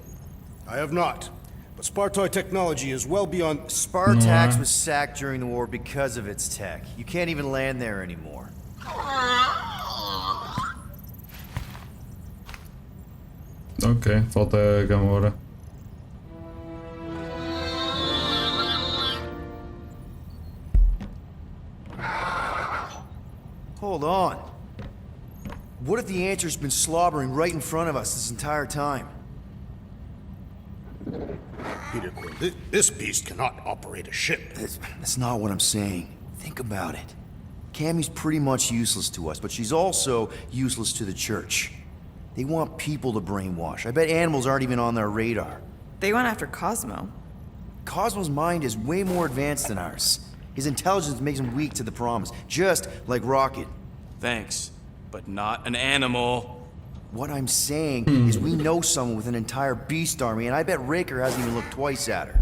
I have not. But Spartoid technology is well beyond... Spartax was sacked during the war because of its tech. You can't even land there anymore. Ok, falta a Gamora. Hold on. What if the answer's been slobbering right in front of us this entire time? Peter Quill, this beast cannot operate a ship. That's not what I'm saying. Think about it. Cammy's pretty much useless to us, but she's also useless to the church. They want people to brainwash. I bet animals aren't even on their radar. They went after Cosmo. Cosmo's mind is way more advanced than ours. His intelligence makes him weak to the promise, just like Rocket. Thanks, but not an animal. What I'm saying is we know someone with an entire beast army, and I bet Raker hasn't even looked twice at her.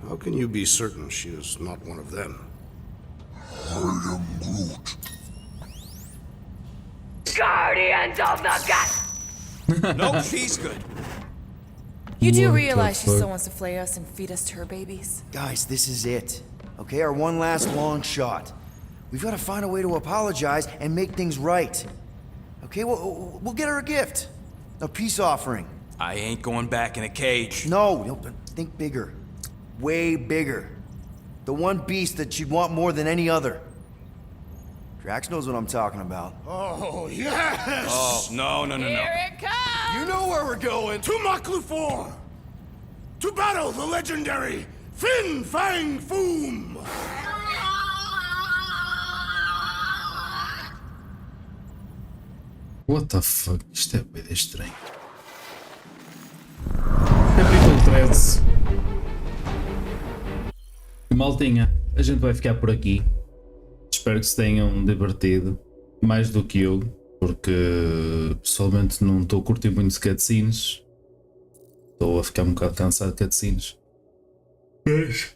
How can you be certain she is not one of them? I am Groot. Guardians of the Galaxy. No, she's good. You do What realize the she fuck? still wants to flay us and feed us to her babies? Guys, this is it. Okay, our one last long shot. We've got to find a way to apologize and make things right. Okay, we'll get her a gift. A peace offering. I ain't going back in a cage. No, think bigger. Way bigger. The one beast that she'd want more than any other. Drax knows what I'm talking about. Oh, yes! Oh, no. Here it comes! You know where we're going. To Maklufor! To battle the legendary Fin Fang Foom! What the fuck? Isto é bem estranho. Capítulo 13. Maltinha, a gente vai ficar por aqui. Espero que se tenham divertido. Mais do que eu. Porque pessoalmente não estou a curtir muito de cutscenes. Estou a ficar um bocado cansado de cutscenes. Mas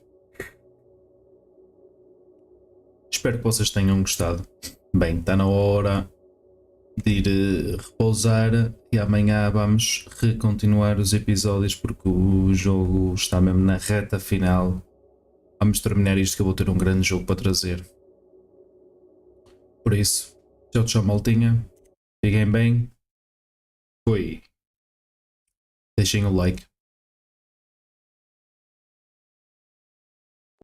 espero que vocês tenham gostado. Bem, está na hora de ir repousar e amanhã vamos recontinuar os episódios porque o jogo está mesmo na reta final. Vamos terminar isto que eu vou ter um grande jogo para trazer. Por isso, tchau maltinha. Fiquem bem. Fui. Deixem o like.